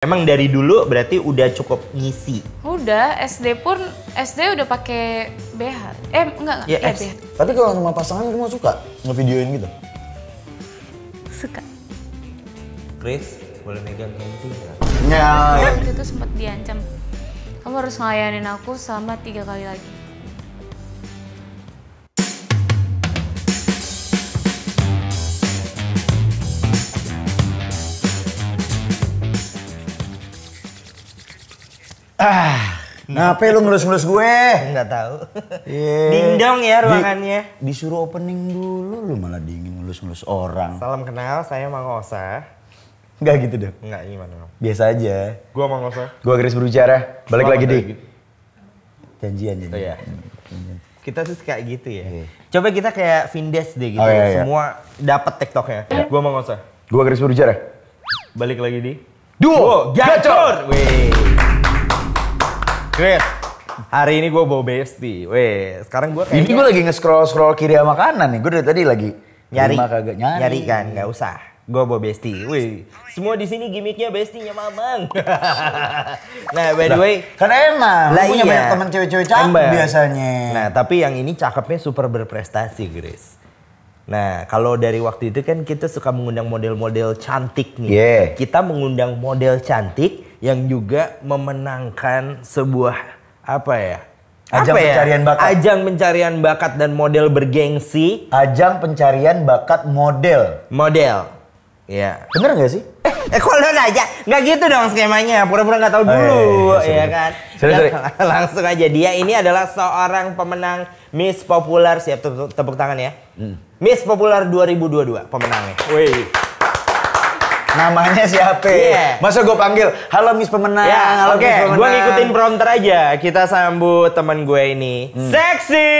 Emang dari dulu berarti udah cukup ngisi? Udah, SD udah pakai BH. Enggak, ya, BH. Tapi kalau sama pasangan kamu suka ngevideoin gitu? Suka. Chris, boleh megang Kenty nggak? Ya. Waktu itu sempat diancam. Kamu harus ngelayanin aku selama 3 kali lagi. Ngapain lu ngelus-ngelus gue? Nggak tahu. Yeah. Dingdong ya ruangannya. Disuruh opening dulu, lu malah dingin ngelus-ngelus orang. Salam kenal, saya Mang Osa. Enggak gitu dong. Enggak, gimana? Biasa aja. Gua Mang Osa. Gua Chris berbicara. Balik Selamat lagi di pagi. janjian. Oh ya. Kita tuh kayak gitu ya. Coba kita kayak Vindes deh gitu. Oh, iya. Semua dapat TikToknya. Gua Mang Osa. Gua Chris berbicara. Balik lagi di Duo Gacor. Wih. Chris, hari ini gue bawa bestie. Weh, sekarang gue Ini gue lagi nge-scroll kiri sama kanan nih. Gue dari tadi lagi nyari kan, nggak usah. Gue bawa bestie. Wih, semua di sini gimmicknya bestinya Mamang. Nah, by the way, kan emang lah punya iya. banyak teman cewek-cewek cakep biasanya. Nah, tapi yang ini cakepnya super berprestasi, Chris. Nah, kalau dari waktu itu kan kita suka mengundang model-model cantik nih. Yeah. Kita mengundang model cantik yang juga memenangkan sebuah Ajang pencarian bakat. Ajang pencarian bakat dan model bergengsi. Ajang pencarian bakat model. Model. Ya. Bener gak sih? Kok lo nanya? Nggak gitu dong skemanya. Pura-pura nggak tahu dulu, ya kan? Sorry. Langsung aja. Dia ini adalah seorang pemenang Miss Popular. Siap tepuk tangan ya. Miss Popular 2022 pemenangnya. Wih. Namanya siapa? Yeah. Masa gue panggil, halo Miss Pemenang, Ya, halo oke. Miss Pemenang. Gue ngikutin prompter aja. Kita sambut teman gue ini. Seksi.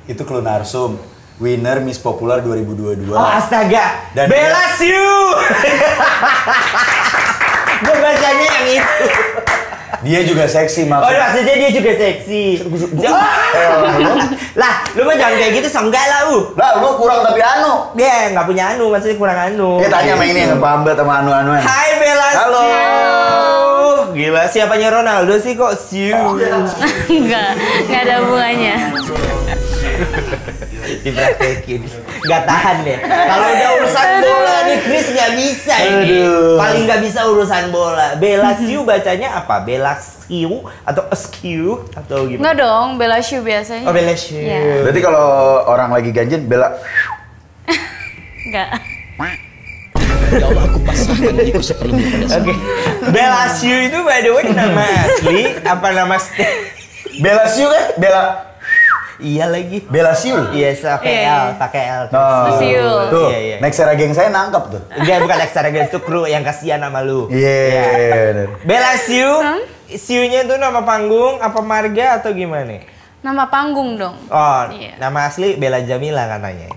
Itu Klunarsum, winner Miss Popular 2022. Oh astaga. Dan Bella Siu. Gue bacanya yang itu. Dia juga seksi Oh maksudnya. maksudnya dia juga seksi. Lah, lu mah jangan kayak gitu, senggak lah Lah, lu kurang tapi anu. Dia nggak punya anu, maksudnya kurang anu. Dia tanya sama ini yang ngebambet sama anu-anuan. Hai Bella Halo. Siu. Gila, siapanya Ronaldo sih kok Siu? Enggak ada hubungannya. Dipraktekin. Nggak tahan deh. Kalau udah urusan bola nih Chris nggak bisa ini. Paling nggak bisa urusan bola. Bella Siu bacanya apa? Bella Siu atau Eskiu atau gimana? Enggak dong, Bella Siu biasanya. Oh Bella Siu. Iya. Berarti kalau orang lagi ganjen, Bella. Enggak. Oke. Bella Siu itu by the way nama asli apa nama Bella Siu kan? Bella. Iya lagi. Bella Siu. Iya, pakai L, pakai L. Siu. Tuh, Iya, iya. next era geng saya nangkep tuh. Enggak, bukan ekstra guys, itu kru yang kasihan sama lu. Iya. Bella Siu, Siunya itu nama panggung apa marga atau gimana? Nama panggung dong. Oh, Iya. nama asli Bella Jamila katanya.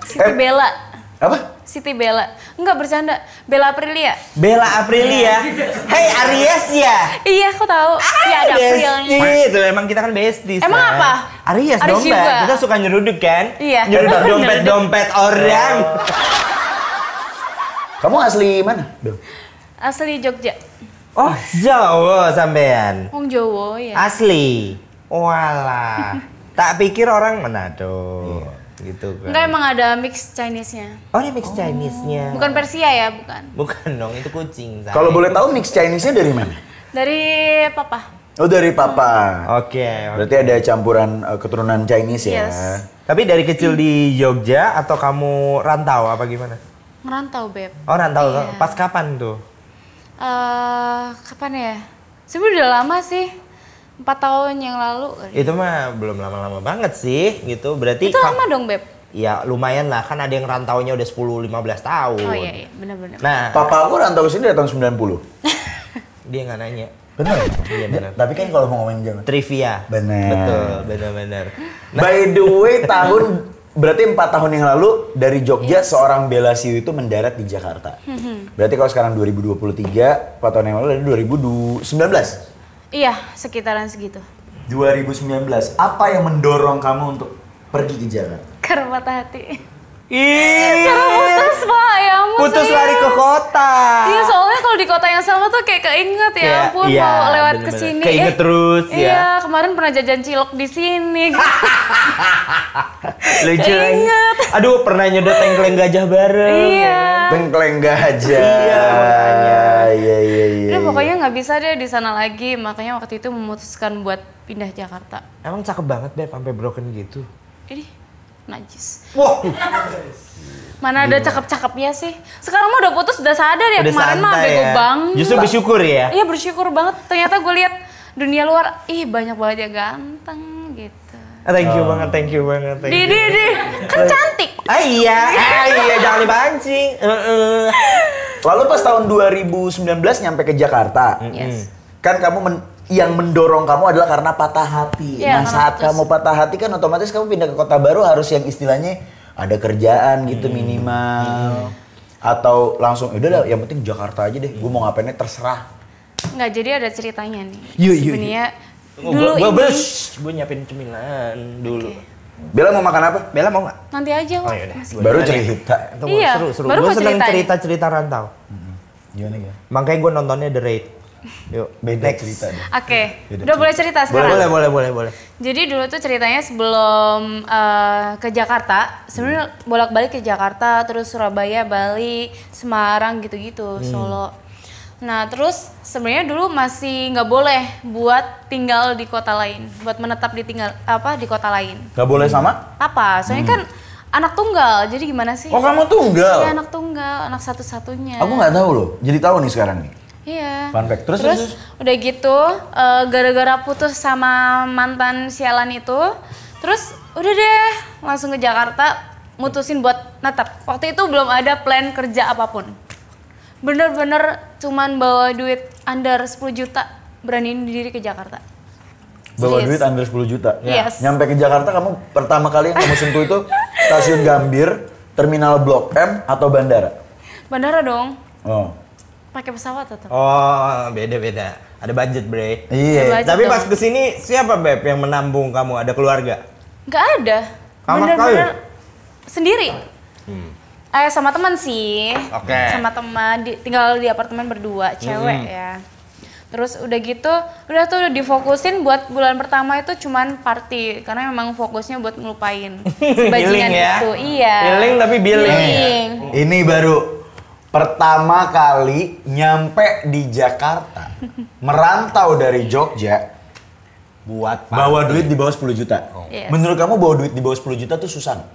Siti Bella. Apa? Siti Bella. Enggak bercanda. Bella Aprilia. Bella Aprilia. Hey Aries ya? Iya, aku tahu. Iya, ada Aprilnya. Bestie, itu emang kita kan besties. Emang kan? apa? Aries Aries dompet. juga. Kita suka nyeruduk kan? Iya. Nyeruduk dompet-dompet orang. Kamu asli mana? Bel? Asli Jogja. Oh, Jawa sampean. Wong Jawa ya. Asli. Walah. Tak pikir orang Manado. Gitu kan. Enggak, emang ada mix Chinese-nya. Oh, ini mix Chinese-nya. Bukan Persia ya, bukan. Bukan dong, itu kucing. Say. Kalau boleh tahu mix Chinese-nya dari mana? Dari papa. Oh, dari papa. Oke. Berarti ada campuran keturunan Chinese ya. Yes. Tapi dari kecil di Jogja atau kamu rantau apa gimana? Ngerantau, Beb. Oh, rantau. Iya. Pas kapan tuh? Kapan ya? Sebenarnya udah lama sih. 4 tahun yang lalu. Itu mah belum lama-lama banget sih, gitu. Berarti Itu lama dong, Beb. Ya lumayan lah, kan ada yang rantaunya udah 10-15 tahun. Oh iya, benar-benar. Nah, Papa aku rantau sini dari tahun 90. dia nggak nanya. Bener? Iya benar. Tapi kan kalau mau ngomongin jangan. Trivia. Bener. Betul, benar-benar. By the way, berarti 4 tahun yang lalu dari Jogja seorang Bella Siu itu mendarat di Jakarta. Berarti kalau sekarang 2023, 4 tahun yang lalu dari 2019. Iya, sekitaran segitu. 2019. Apa yang mendorong kamu untuk pergi ke Jakarta? Karena patah hati. Cara putus Pak, ya ampun Putus saya. lari ke kota. Iya soalnya kalau di kota yang sama tuh kayak keinget ya ampun Iya, mau lewat bener-bener. ke sini. Keinget terus ya. Iya, kemarin pernah jajan cilok di sini. Lucu lagi. Keinget. Aduh, pernah nyedot tengkleng gajah bareng. Iya. Tengkleng gajah. Iya, makanya. Iya. Udah pokoknya nggak bisa deh di sana lagi, makanya waktu itu memutuskan buat pindah Jakarta. Emang cakep banget Beb, sampai broken gitu. Ini najis. Wah, Mana ada cakep-cakepnya sih? Sekarang mah udah putus, udah sadar ya. udah Kemarin mah santai bego ya. banget. Justru bersyukur ya. Iya bersyukur banget. Ternyata gue lihat dunia luar, ih banyak banget ya ganteng gitu. Thank you banget, thank you banget. Thank you. Di, kan cantik. Iya, jangan dipancing. Lalu pas tahun 2019 nyampe ke Jakarta. Yes. Kan kamu yang mendorong kamu adalah karena patah hati. Iya, Nah karena saat putus. kamu patah hati kan otomatis kamu pindah ke kota baru harus yang istilahnya ada kerjaan gitu minimal. Atau langsung, udah lah yang penting Jakarta aja deh, gue mau ngapainnya terserah. Nggak, jadi ada ceritanya nih. Yuk. Sebenarnya dulu ini Gue nyiapin cemilan dulu. Bella mau makan apa? Bella mau nggak? nanti aja Oh Wak. yaudah. Masih. Baru cerita. Tunggu, Iya, seru. baru Gue mau seneng cerita nih. cerita-cerita rantau. Gimana ya? Makanya gue nontonnya The Raid. Yuk, Beda next. cerita deh. Oke, Beda udah boleh cerita sekarang? Boleh. Jadi dulu tuh ceritanya sebelum ke Jakarta, sebenarnya bolak-balik ke Jakarta, terus Surabaya, Bali, Semarang gitu-gitu, Solo. Nah terus sebenarnya dulu masih nggak boleh buat tinggal di kota lain, buat menetap di kota lain. Gak boleh sama? Apa? Soalnya kan anak tunggal, jadi gimana sih? Oh kamu tunggal? Iya anak tunggal, anak satu-satunya. Aku nggak tahu loh, jadi tahu nih sekarang nih. Iya. Fun fact. Terus? Udah gitu, gara-gara putus sama mantan sialan itu, terus udah deh langsung ke Jakarta, mutusin buat netap. Waktu itu belum ada plan kerja apapun. Bener-bener cuman bawa duit under 10 juta, beraniin diri ke Jakarta. Bawa Serius. duit under 10 juta? Yes. Nyampe ke Jakarta kamu pertama kali yang kamu sentuh itu stasiun Gambir, terminal Blok M, atau bandara? Bandara dong, Oh. pakai pesawat tetap. Oh, beda-beda. Ada budget, Bre. Iya. Budget Tapi dong. pas kesini siapa Beb yang menampung kamu? Ada keluarga? Nggak ada, Sama bener-bener sendiri. Sama teman sih. Oke. Sama teman, tinggal di apartemen berdua, cewek ya. Terus udah gitu, udah tuh udah difokusin buat bulan pertama itu cuman party karena memang fokusnya buat ngelupain Healing bajingan ya? itu. Iya. Healing tapi billing. Healing. Ini baru pertama kali nyampe di Jakarta, merantau dari Jogja, Buat bawa duit di bawah 10 juta. Yes. Menurut kamu bawa duit di bawah 10 juta tuh susah nggak?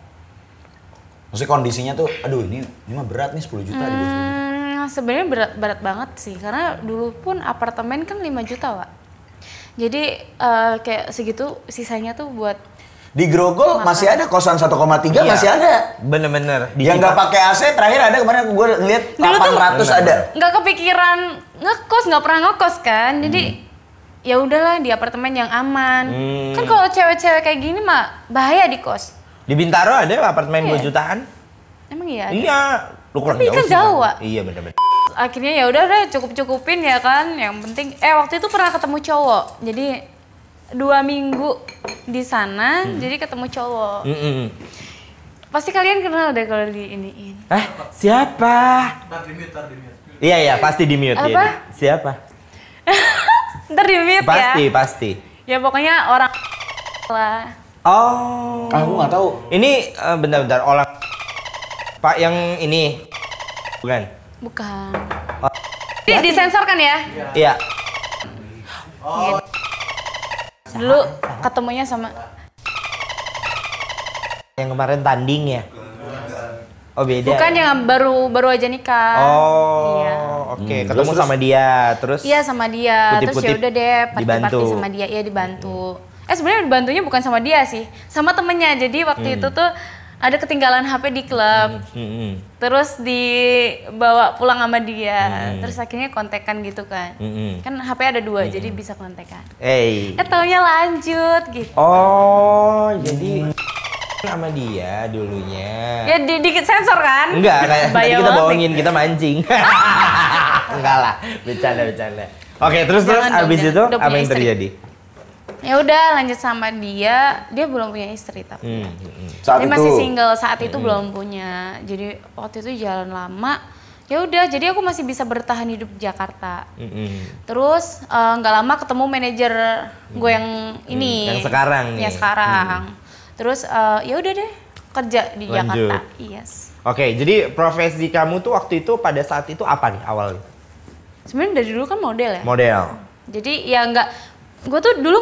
Maksudnya kondisinya tuh, aduh ini mah berat nih 10 juta di bawah 10 juta. Sebenarnya berat banget sih karena dulu pun apartemen kan 5 juta, Wak. Jadi kayak segitu sisanya tuh buat Di Grogol masih ada kosan 1,3 Iya. masih ada. Bener-bener. Yang nggak pakai AC terakhir ada kemarin gue ngeliat Dulu tuh 800 ada. nggak kepikiran ngekos, nggak pernah ngekos kan. Jadi ya udahlah di apartemen yang aman. Kan kalau cewek-cewek kayak gini mah bahaya di kos. Di Bintaro ada apartemen Iya. 2 jutaan. Emang iya? Iya. Lu kurang Tapi jauh kan sih, jauh, Bang. Wak. Iya bener-bener. Akhirnya ya udah deh cukup-cukupin ya kan. Yang penting waktu itu pernah ketemu cowok. Jadi 2 minggu di sana, jadi ketemu cowok. Pasti kalian kenal deh kalau di iniin. Siapa? Iya, pasti di mute Apa? dia. Siapa? Ntar di mute ya. Pasti. Ya pokoknya orang lah. Oh. Aku nggak tahu. Ini bentar-bentar orang Pak yang ini bukan? Bukan. Disensor kan ya? Iya. Dulu ketemunya sama Yang kemarin tanding ya? Oh beda. bukan yang baru aja nikah. Oh. Iya. Oke, ketemu sama dia terus. Iya sama dia. Terus Kutip-kutip ya udah deh party dibantu. sama dia. Iya dibantu. Sebenarnya dibantunya bukan sama dia sih, sama temennya. Jadi waktu itu tuh ada ketinggalan HP di klub. Terus dibawa pulang sama dia. Terus akhirnya kontekan gitu kan. Kan HP ada 2 jadi bisa kontekan. Taunya lanjut gitu. Oh, jadi sama dia dulunya. Ya dikit sensor kan? Enggak, kayak tadi Bahaya kita banget. bohongin, kita mancing. Enggak lah, bercanda. Oke, terus Jangan dong, abis jangan. itu Udah apa punya yang istri. terjadi? Ya udah lanjut sama dia belum punya istri tapi. Saat Dia itu masih single saat itu belum punya. Jadi waktu itu jalan lama. Ya udah, jadi aku masih bisa bertahan hidup di Jakarta. Terus nggak lama ketemu manajer gue yang ini. Yang sekarang nih. Ya sekarang. Terus ya udah deh kerja di Lanjut. Jakarta. Yes. Oke, jadi profesi kamu tuh waktu itu pada saat itu apa nih awalnya? Sebenarnya dari dulu kan model ya. Model. Jadi ya gue tuh dulu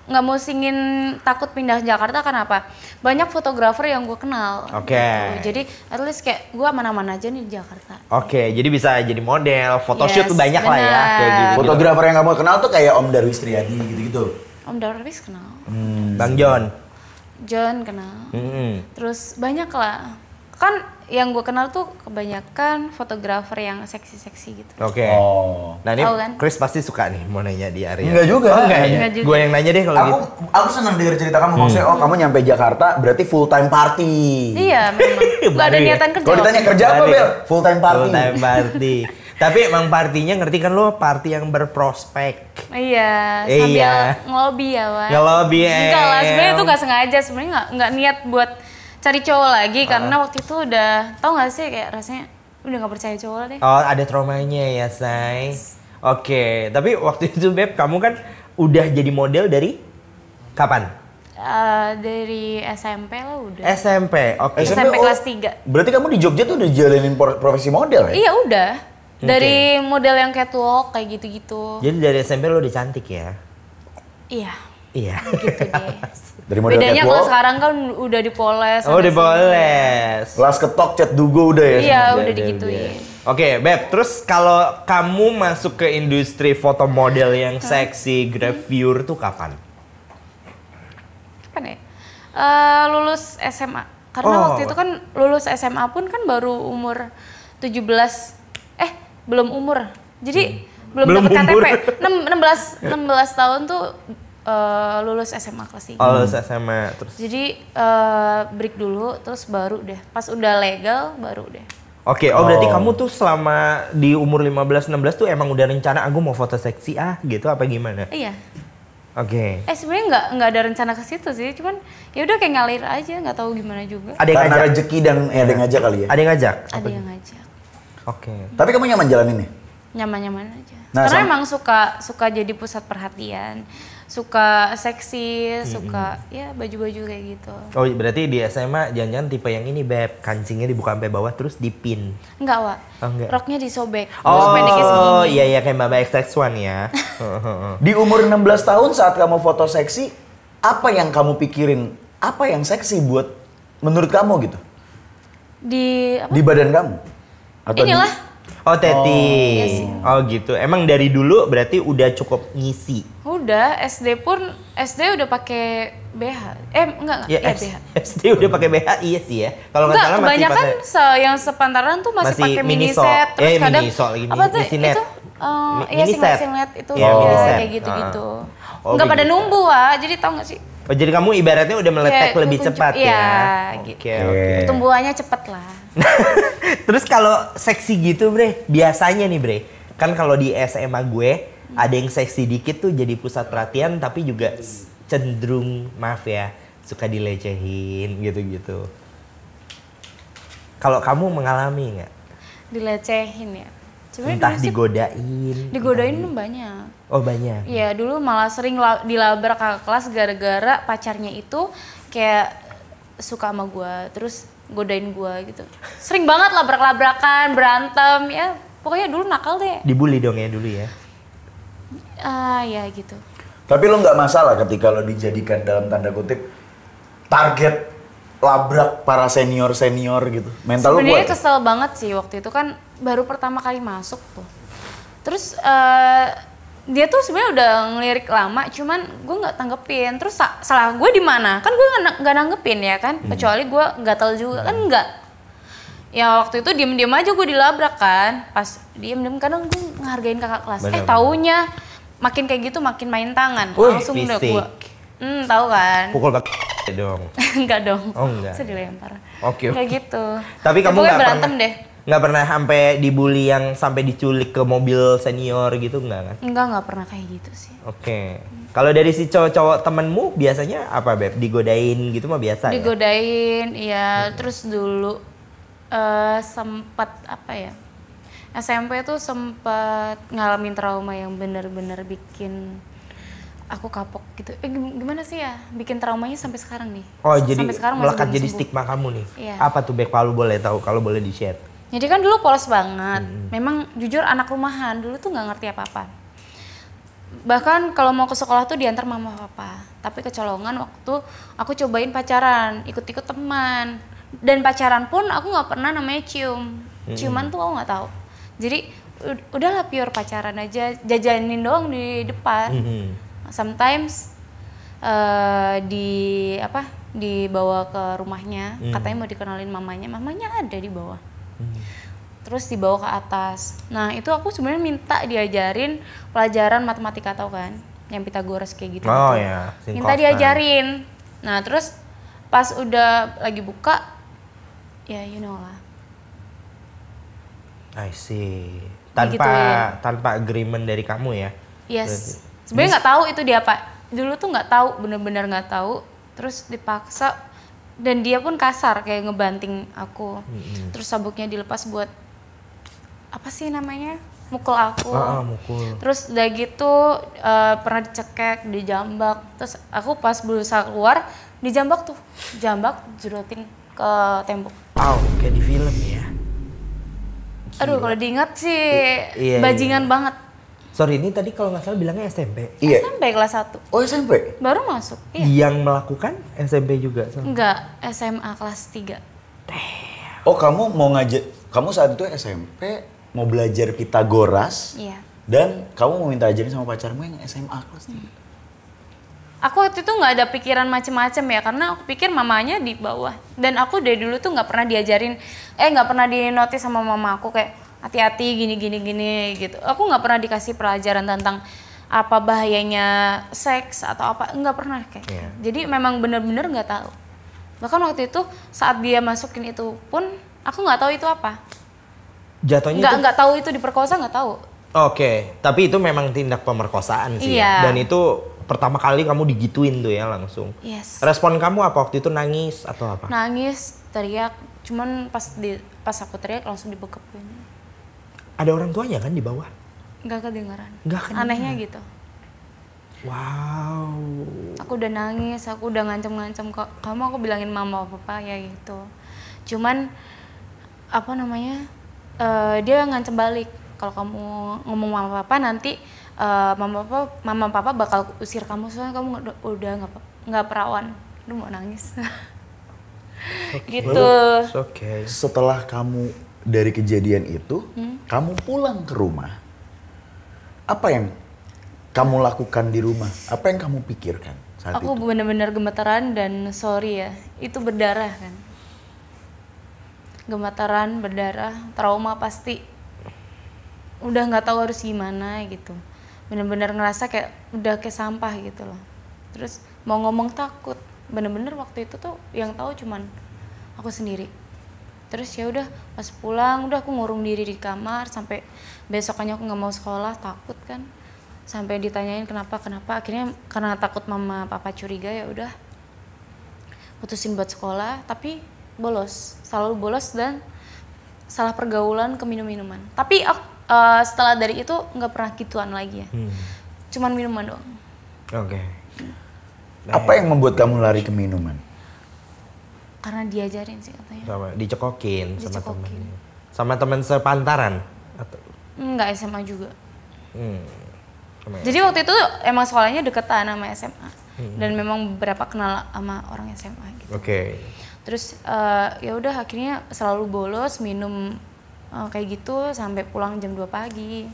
nggak musingin takut pindah Jakarta. Kenapa? Banyak fotografer yang gue kenal. Oke. Gitu. Jadi at least kayak gue aman-aman aja nih di Jakarta. Oke, jadi bisa jadi model, photoshoot Yes, banyak lah ya. benar. Kayak gitu. fotografer yang kamu kenal tuh kayak Om Darwis Triadi gitu-gitu. Om Darwis kenal, Bang John. John kenal. Mm-mm. Terus banyak lah. Kan yang gue kenal tuh kebanyakan fotografer yang seksi-seksi gitu. Oke. Oh. Nah ini Tahu kan? Chris pasti suka nih mau nanya di area. Enggak juga. Oh, enggak ya? Enggak juga. Gue yang nanya deh kalau gitu. Aku senang denger cerita kamu. Maksudnya, oh kamu nyampe Jakarta berarti full time party. Iya memang. Gak ada Baru ya? niatan kerja. Kalau ditanya kerja apa, Baru. Bel? Full time party. Full time party. Tapi emang partinya ngerti kan lo party yang berprospek. Iya, Iya. sambil ngelobi ya, Wak. Ngelobi, Enggak lah, sebenarnya itu nggak sengaja. Sebenarnya nggak niat buat cari cowok lagi karena waktu itu udah tau nggak sih kayak rasanya udah nggak percaya cowok deh. Oh ada traumanya ya say. Oke, tapi waktu itu Beb kamu kan udah jadi model dari kapan? Dari SMP lah udah. SMP, oke. SMP oh, kelas 3. Berarti kamu di Jogja tuh udah jalanin profesi model ya? Iya udah. Dari model yang catwalk kayak gitu-gitu. Jadi dari SMP lo udah cantik ya? Iya, Iya. gitu deh. Dari model Bedanya catwalk, kalau sekarang kan udah dipoles. Oh udah boles. kelas ketok, cat dugo udah ya? Iya, semua? udah digituin. Oke, Beb, terus kalau kamu masuk ke industri foto model yang seksi, gravure tuh kapan? Kapan ya? Lulus SMA. Karena Oh. waktu itu kan lulus SMA pun kan baru umur 17. Belum umur. Jadi belum Belum dapat umur. KTP. 16 tahun tuh lulus SMA kelas 3. Oh, lulus SMA terus. Jadi break dulu terus baru deh. Pas udah legal baru deh. Oke, berarti kamu tuh selama di umur 15-16 tuh emang udah rencana aku mau foto seksi gitu apa gimana? Iya. Oke. Sebenarnya nggak ada rencana ke situ sih, cuman ya udah kayak ngalir aja, nggak tahu gimana juga. Ada yang Karena ngajak? rezeki dan ada yang ngajak kali ya? Ada yang ngajak? Ada yang ngajak. Oke. Tapi kamu nyaman jalaninnya? Nyaman-nyaman aja. Nah, Karena sama- emang suka jadi pusat perhatian, suka seksi, suka ya baju-baju kayak gitu. Oh, berarti di SMA jangan-jangan tipe yang ini, Beb. Kancingnya dibuka sampai bawah terus dipin. Enggak, Wak. Oh, enggak. Roknya disobek. Terus pendeknya segini. Oh, iya kayak Mbak XX1 ya. Di umur 16 tahun saat kamu foto seksi, apa yang kamu pikirin? Apa yang seksi buat menurut kamu gitu? Di apa? Di badan kamu? Atau di- Inilah. Oh, Teti. Iya sih. Oh, gitu. Emang dari dulu berarti udah cukup ngisi. Udah, SD udah pakai BH. Enggak, Ya, iya BH. SD udah pakai BH iya sih ya. Kalau nggak Enggak, salah masih kebanyakan pakai yang sepantaran tuh masih Masih pakai mini miniso. set. Terus kadang miniso lagi, apa tuh miniset. itu? Iya Mini sih set. miniset itu Iya, ya, miniset. kayak gitu-gitu. Oh, Enggak pada begitu. numbu, Wak. Jadi tau gak sih? Oh, jadi kamu ibaratnya udah meletek Kayak lebih kekunci- cepat ya? Iya, Oke, gitu. oke. Pertumbuhannya cepet lah. Terus kalau seksi gitu, Bre, biasanya nih, Bre, kan kalau di SMA gue ada yang seksi dikit tuh jadi pusat perhatian, tapi juga cenderung maaf ya, suka dilecehin gitu-gitu. Kalau kamu mengalami nggak? Dilecehin ya. Sebenarnya Entah dulu sih digodain. digodain banyak. Oh banyak. Iya, dulu malah sering dilabrak kakak kelas gara-gara pacarnya itu kayak suka sama gua, terus godain gua gitu. Sering banget labrak-labrakan, berantem, ya pokoknya dulu nakal deh. Dibully dong ya dulu ya. Ya gitu. Tapi lo nggak masalah ketika lo dijadikan dalam tanda kutip target labrak para senior gitu. Mental lo Sebenarnya kuat. kesel banget sih waktu itu kan baru pertama kali masuk tuh. Terus dia tuh sebenarnya udah ngelirik lama, cuman gue nggak tanggepin. Terus salah gue di mana? Kan gue nggak nanggepin ya kan, kecuali gue gatel juga kan enggak. Ya waktu itu diem-diem aja gue dilabrak kan. Pas diem-diem kadang gue ngehargain kakak kelas. Bener-bener. Taunya makin kayak gitu makin main tangan. Wih, Langsung udah fisik. gue. Tahu kan? Pukul bak dong. Enggak dong. Oh, enggak. Bisa dilempar. Oke, Kayak oke. gitu. Tapi Ya, kamu pokoknya nggak berantem pernah deh. nggak pernah sampai dibully yang sampai diculik ke mobil senior gitu nggak kan? Enggak pernah kayak gitu sih. Oke. Kalau dari si cowok-cowok temenmu biasanya apa Beb? Digodain gitu mah biasa ya? Digodain, iya. Terus dulu sempat apa ya? SMP tuh sempat ngalamin trauma yang bener-bener bikin aku kapok gitu. Gimana sih ya? Bikin traumanya sampai sekarang nih. Oh, jadi sampai sekarang masih melekat belum jadi sembuh. stigma kamu nih. Iya. Apa tuh Beb kalau boleh tahu, kalau boleh di-share? Jadi kan dulu polos banget. Memang jujur anak rumahan, dulu tuh nggak ngerti apa-apa. Bahkan kalau mau ke sekolah tuh diantar mama papa. Tapi kecolongan waktu aku cobain pacaran, ikut-ikut teman. Dan pacaran pun aku nggak pernah namanya cium. Ciuman tuh aku nggak tahu. Jadi udahlah pure pacaran aja, jajanin doang di depan. Sometimes dibawa ke rumahnya, katanya mau dikenalin mamanya ada di bawah. Terus dibawa ke atas. Nah itu aku sebenarnya minta diajarin pelajaran matematika, tau kan? Yang Pythagoras kayak gitu. Oh ya, Minta diajarin. Nah terus pas udah lagi buka, ya you know lah. I see. Digituin. Tanpa agreement dari kamu ya? Yes. Sebenarnya nggak tahu itu dia apa. Dulu tuh nggak tahu, bener-bener nggak tahu. Terus dipaksa dan dia pun kasar kayak ngebanting aku. Terus sabuknya dilepas buat apa sih namanya? Mukul aku. Mukul. Terus udah gitu pernah dicekek, dijambak. Terus aku pas berusaha keluar, dijambak tuh. Jambak jerotin ke tembok. Kayak di film ya. Aduh kalau diingat sih Iya, bajingan banget. Sorry, ini tadi kalau nggak salah bilangnya SMP. Iya. SMP kelas 1. Oh SMP? Baru masuk. Iya. Yang melakukan SMP juga? Enggak, SMA kelas 3. Oh kamu mau kamu saat itu SMP mau belajar Pythagoras. Iya. Dan kamu mau minta ajarin sama pacarmu yang SMA kelas 3. Aku waktu itu nggak ada pikiran macem-macem ya, karena aku pikir mamanya di bawah. Dan aku dari dulu tuh nggak pernah diajarin, nggak pernah dinotis sama mama aku kayak hati-hati gini gitu. Aku nggak pernah dikasih pelajaran tentang apa bahayanya seks atau apa, nggak pernah kayak. Yeah. Jadi memang bener-bener nggak tahu. Bahkan waktu itu saat dia masukin itu pun aku nggak tahu itu apa. Jatuhnya Nggak tahu itu diperkosa, nggak tahu. Oke, tapi itu memang tindak pemerkosaan sih. Iya. Ya? Dan itu pertama kali kamu digituin tuh ya langsung. Yes. Respon kamu apa waktu itu, nangis atau apa? Nangis, teriak, cuman pas aku teriak langsung dibekepin. Ada orang tuanya kan di bawah? Nggak kedengaran. Nggak kedengaran. Anehnya gitu. Wow. Aku udah nangis, aku udah ngancem-ngancem kok. Kamu aku bilangin mama papa ya gitu. Cuman apa namanya? Dia ngancem balik. Kalau kamu ngomong mama papa nanti mama papa bakal usir kamu soalnya kamu udah nggak perawan. Aduh mau nangis. Gitu. Oke. Setelah kamu dari kejadian itu, kamu pulang ke rumah. Apa yang kamu lakukan di rumah? Apa yang kamu pikirkan saat Aku itu? benar-benar gemetaran dan sorry ya, itu berdarah kan. Gemetaran, berdarah, trauma pasti. Udah nggak tahu harus gimana gitu. Bener-bener ngerasa kayak udah kayak sampah gitu loh. Terus mau ngomong takut. Bener-bener waktu itu tuh yang tahu cuman aku sendiri. Terus ya udah pas pulang udah aku ngurung diri di kamar sampai besokannya aku nggak mau sekolah, takut kan. Sampai ditanyain kenapa akhirnya karena takut mama papa curiga ya udah putusin buat sekolah, tapi selalu bolos dan salah pergaulan ke minum-minuman. Tapi setelah dari itu nggak pernah gituan lagi ya, cuman minuman doang. Oke. Apa yang membuat kamu lari ke minuman? Karena diajarin sih katanya. Dicekokin sama Dicekokin. temen. Sama teman sepantaran? Atau? Nggak SMA juga. Sama ya? Jadi waktu itu emang sekolahnya deketan sama SMA. Dan memang beberapa kenal sama orang SMA gitu. Oke. Terus ya udah akhirnya selalu bolos minum kayak gitu sampai pulang jam 2 pagi.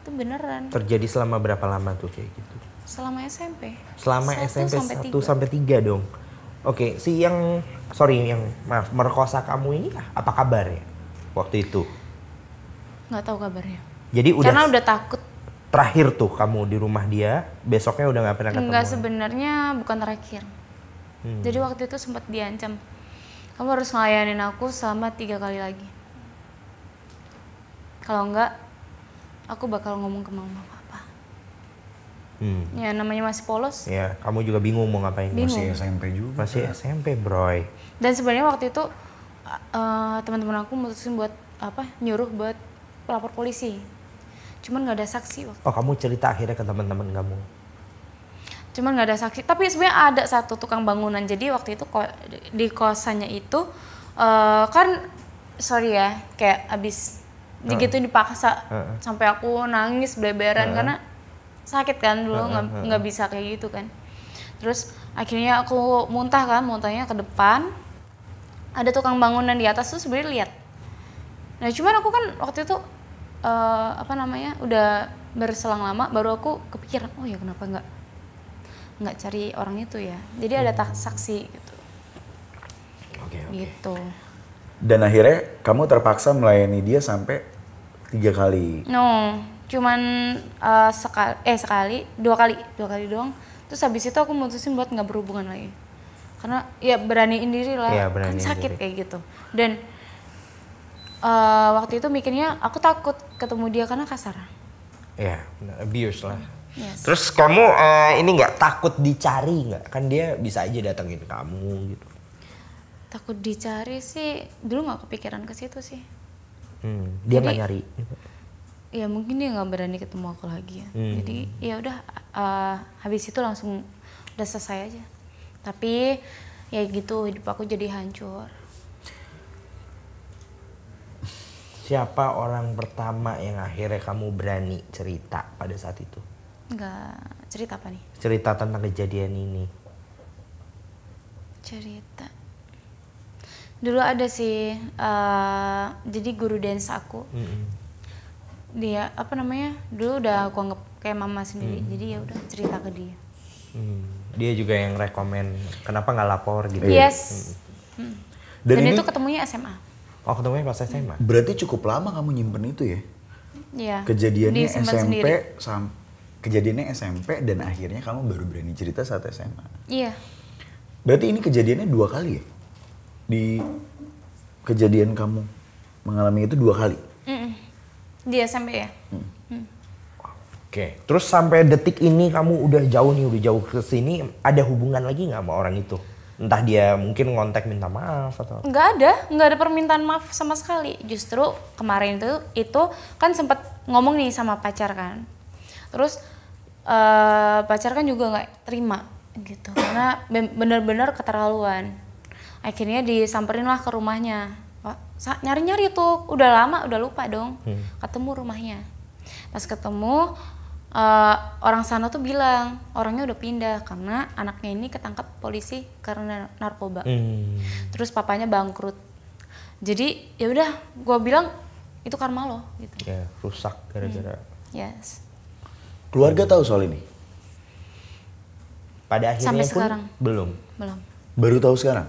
Itu beneran. Terjadi selama berapa lama tuh kayak gitu? Selama SMP. Selama 1 SMP sampai 1 sampai 3 dong. Oke, yang merkosa kamu ini apa kabar ya waktu itu? Nggak tahu kabarnya. Jadi Karena udah takut. Terakhir tuh kamu di rumah dia, besoknya udah nggak pernah ketemu? Enggak, sebenarnya bukan terakhir. Jadi waktu itu sempat diancam. Kamu harus ngelayanin aku selama 3 kali lagi. Kalau enggak, aku bakal ngomong ke mama papa. Ya namanya masih polos. Ya, kamu juga bingung mau ngapain. Bingung. Masih SMP juga. Masih SMP, Bro. Dan sebenarnya waktu itu teman-teman aku mutusin buat nyuruh buat lapor polisi. Cuman nggak ada saksi waktu. Oh, kamu cerita akhirnya ke teman-teman kamu. Cuman nggak ada saksi. Tapi sebenarnya ada satu tukang bangunan. Jadi waktu itu di kosannya itu kan sorry ya, kayak abis digituin dipaksa sampai aku nangis bleberan karena sakit kan dulu nggak bisa kayak gitu kan. Terus akhirnya aku muntahnya ke depan, ada tukang bangunan di atas tuh sebenarnya lihat. Nah cuman aku kan waktu itu udah berselang lama baru aku kepikiran, oh ya kenapa nggak cari orang itu ya. Jadi ada saksi gitu. Oke. Gitu. Dan akhirnya kamu terpaksa melayani dia sampai 3 kali. No, cuman dua kali doang. Terus habis itu aku mutusin buat nggak berhubungan lagi. Karena ya beraniin diri lah, Iya, kan beraniin sakit diri. kayak gitu. Dan waktu itu mikirnya aku takut ketemu dia karena kasar. Ya, abuse lah. Yes. Terus kamu ini nggak takut dicari nggak? Kan dia bisa aja datengin kamu gitu. Takut dicari sih, dulu nggak kepikiran ke situ sih. Dia nggak Jadi- nyari. Ya mungkin dia nggak berani ketemu aku lagi ya. Jadi ya udah habis itu langsung udah selesai aja. Tapi ya gitu hidup aku jadi hancur. Siapa orang pertama yang akhirnya kamu berani cerita pada saat itu? Nggak cerita apa nih? Cerita tentang kejadian ini. Cerita. Dulu ada sih, jadi guru dance aku. Dia dulu udah aku anggap kayak mama sendiri. Jadi ya udah cerita ke dia. Dia juga yang rekomen kenapa nggak lapor gitu. Yes. Dan Dan ini itu ketemunya SMA. Oh, ketemunya pas SMA. berarti cukup lama kamu nyimpen itu ya? Iya. Kejadiannya disimpan SMP sendiri. kejadiannya SMP dan akhirnya kamu baru berani cerita saat SMA. Iya. Berarti ini kejadiannya 2 kali ya? Di kejadian kamu mengalami itu 2 kali? Di SMP ya. Oke. Terus sampai detik ini kamu udah jauh ke sini, ada hubungan lagi nggak sama orang itu? Entah dia mungkin ngontak minta maaf atau Nggak ada permintaan maaf sama sekali. Justru kemarin itu kan sempat ngomong nih sama pacar kan. Terus pacar kan juga nggak terima gitu karena benar-benar keterlaluan. Akhirnya disamperin lah ke rumahnya. Nyari-nyari tuh, udah lama udah lupa dong. Ketemu rumahnya. Pas ketemu orang sana tuh bilang orangnya udah pindah karena anaknya ini ketangkap polisi karena narkoba. Terus papanya bangkrut. Jadi ya udah, gue bilang itu karma lo gitu. ya rusak gara-gara. Yes. Keluarga tahu soal ini? Pada akhirnya Sampai pun sekarang. belum. Baru tahu sekarang?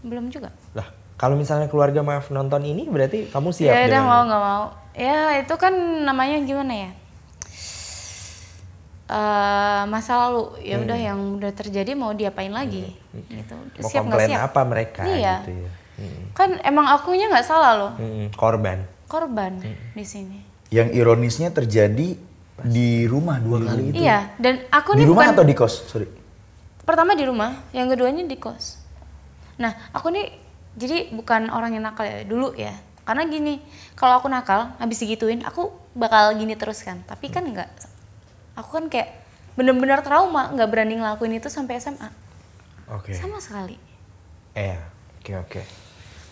Belum juga. Lah, kalau misalnya keluarga maaf nonton ini berarti kamu siap Ya udah dengan mau nggak mau. Ya itu kan namanya gimana ya? Masa lalu ya udah yang udah terjadi mau diapain lagi gitu. mau Siap nggak komplain siap? apa mereka Iya. gitu ya. Kan emang akunya nggak salah loh. Korban. Korban di sini. Yang ironisnya terjadi di rumah 2 kali itu. Iya, dan aku Di nih rumah bukan atau di kos? Sorry. pertama di rumah, yang keduanya di kos. Nah, aku nih jadi bukan orang yang nakal ya dulu ya. Karena gini, kalau aku nakal habis digituin, aku bakal gini terus kan. Tapi kan enggak. Aku kan kayak bener-bener trauma, nggak berani ngelakuin itu sampai SMA. Oke. Sama sekali. Oke.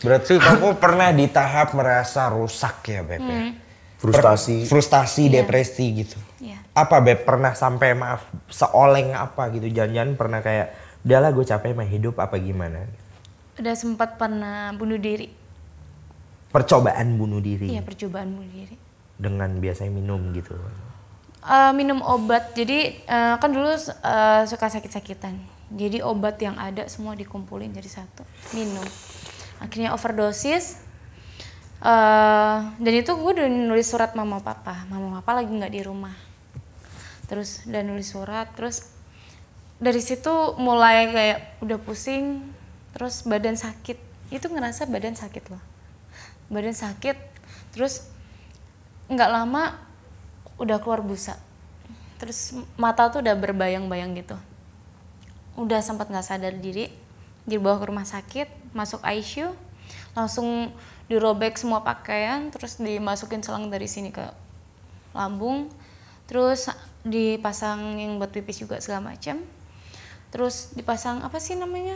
Berarti kamu pernah di tahap merasa rusak ya, Beb? ya? Frustasi. Frustasi, Iya. depresi gitu. Iya. Apa Beb pernah sampai maaf seoleng apa gitu? Jangan-jangan pernah kayak udahlah gue capek sama hidup apa gimana? Udah sempat pernah bunuh diri. Percobaan bunuh diri Iya, percobaan bunuh diri. dengan biasanya minum gitu. Minum obat, jadi kan dulu suka sakit-sakitan. Jadi obat yang ada semua dikumpulin jadi satu, minum. Akhirnya overdosis. Dan itu gue udah nulis surat mama papa lagi nggak di rumah. Terus udah nulis surat, terus dari situ mulai kayak udah pusing, terus badan sakit. Itu ngerasa badan sakit loh. Badan sakit, terus nggak lama udah keluar busa. terus mata tuh udah berbayang-bayang gitu. Udah sempat nggak sadar diri, dibawa ke rumah sakit, masuk ICU, langsung dirobek semua pakaian, terus dimasukin selang dari sini ke lambung, terus dipasangin buat pipis juga segala macam. Terus dipasang apa sih namanya?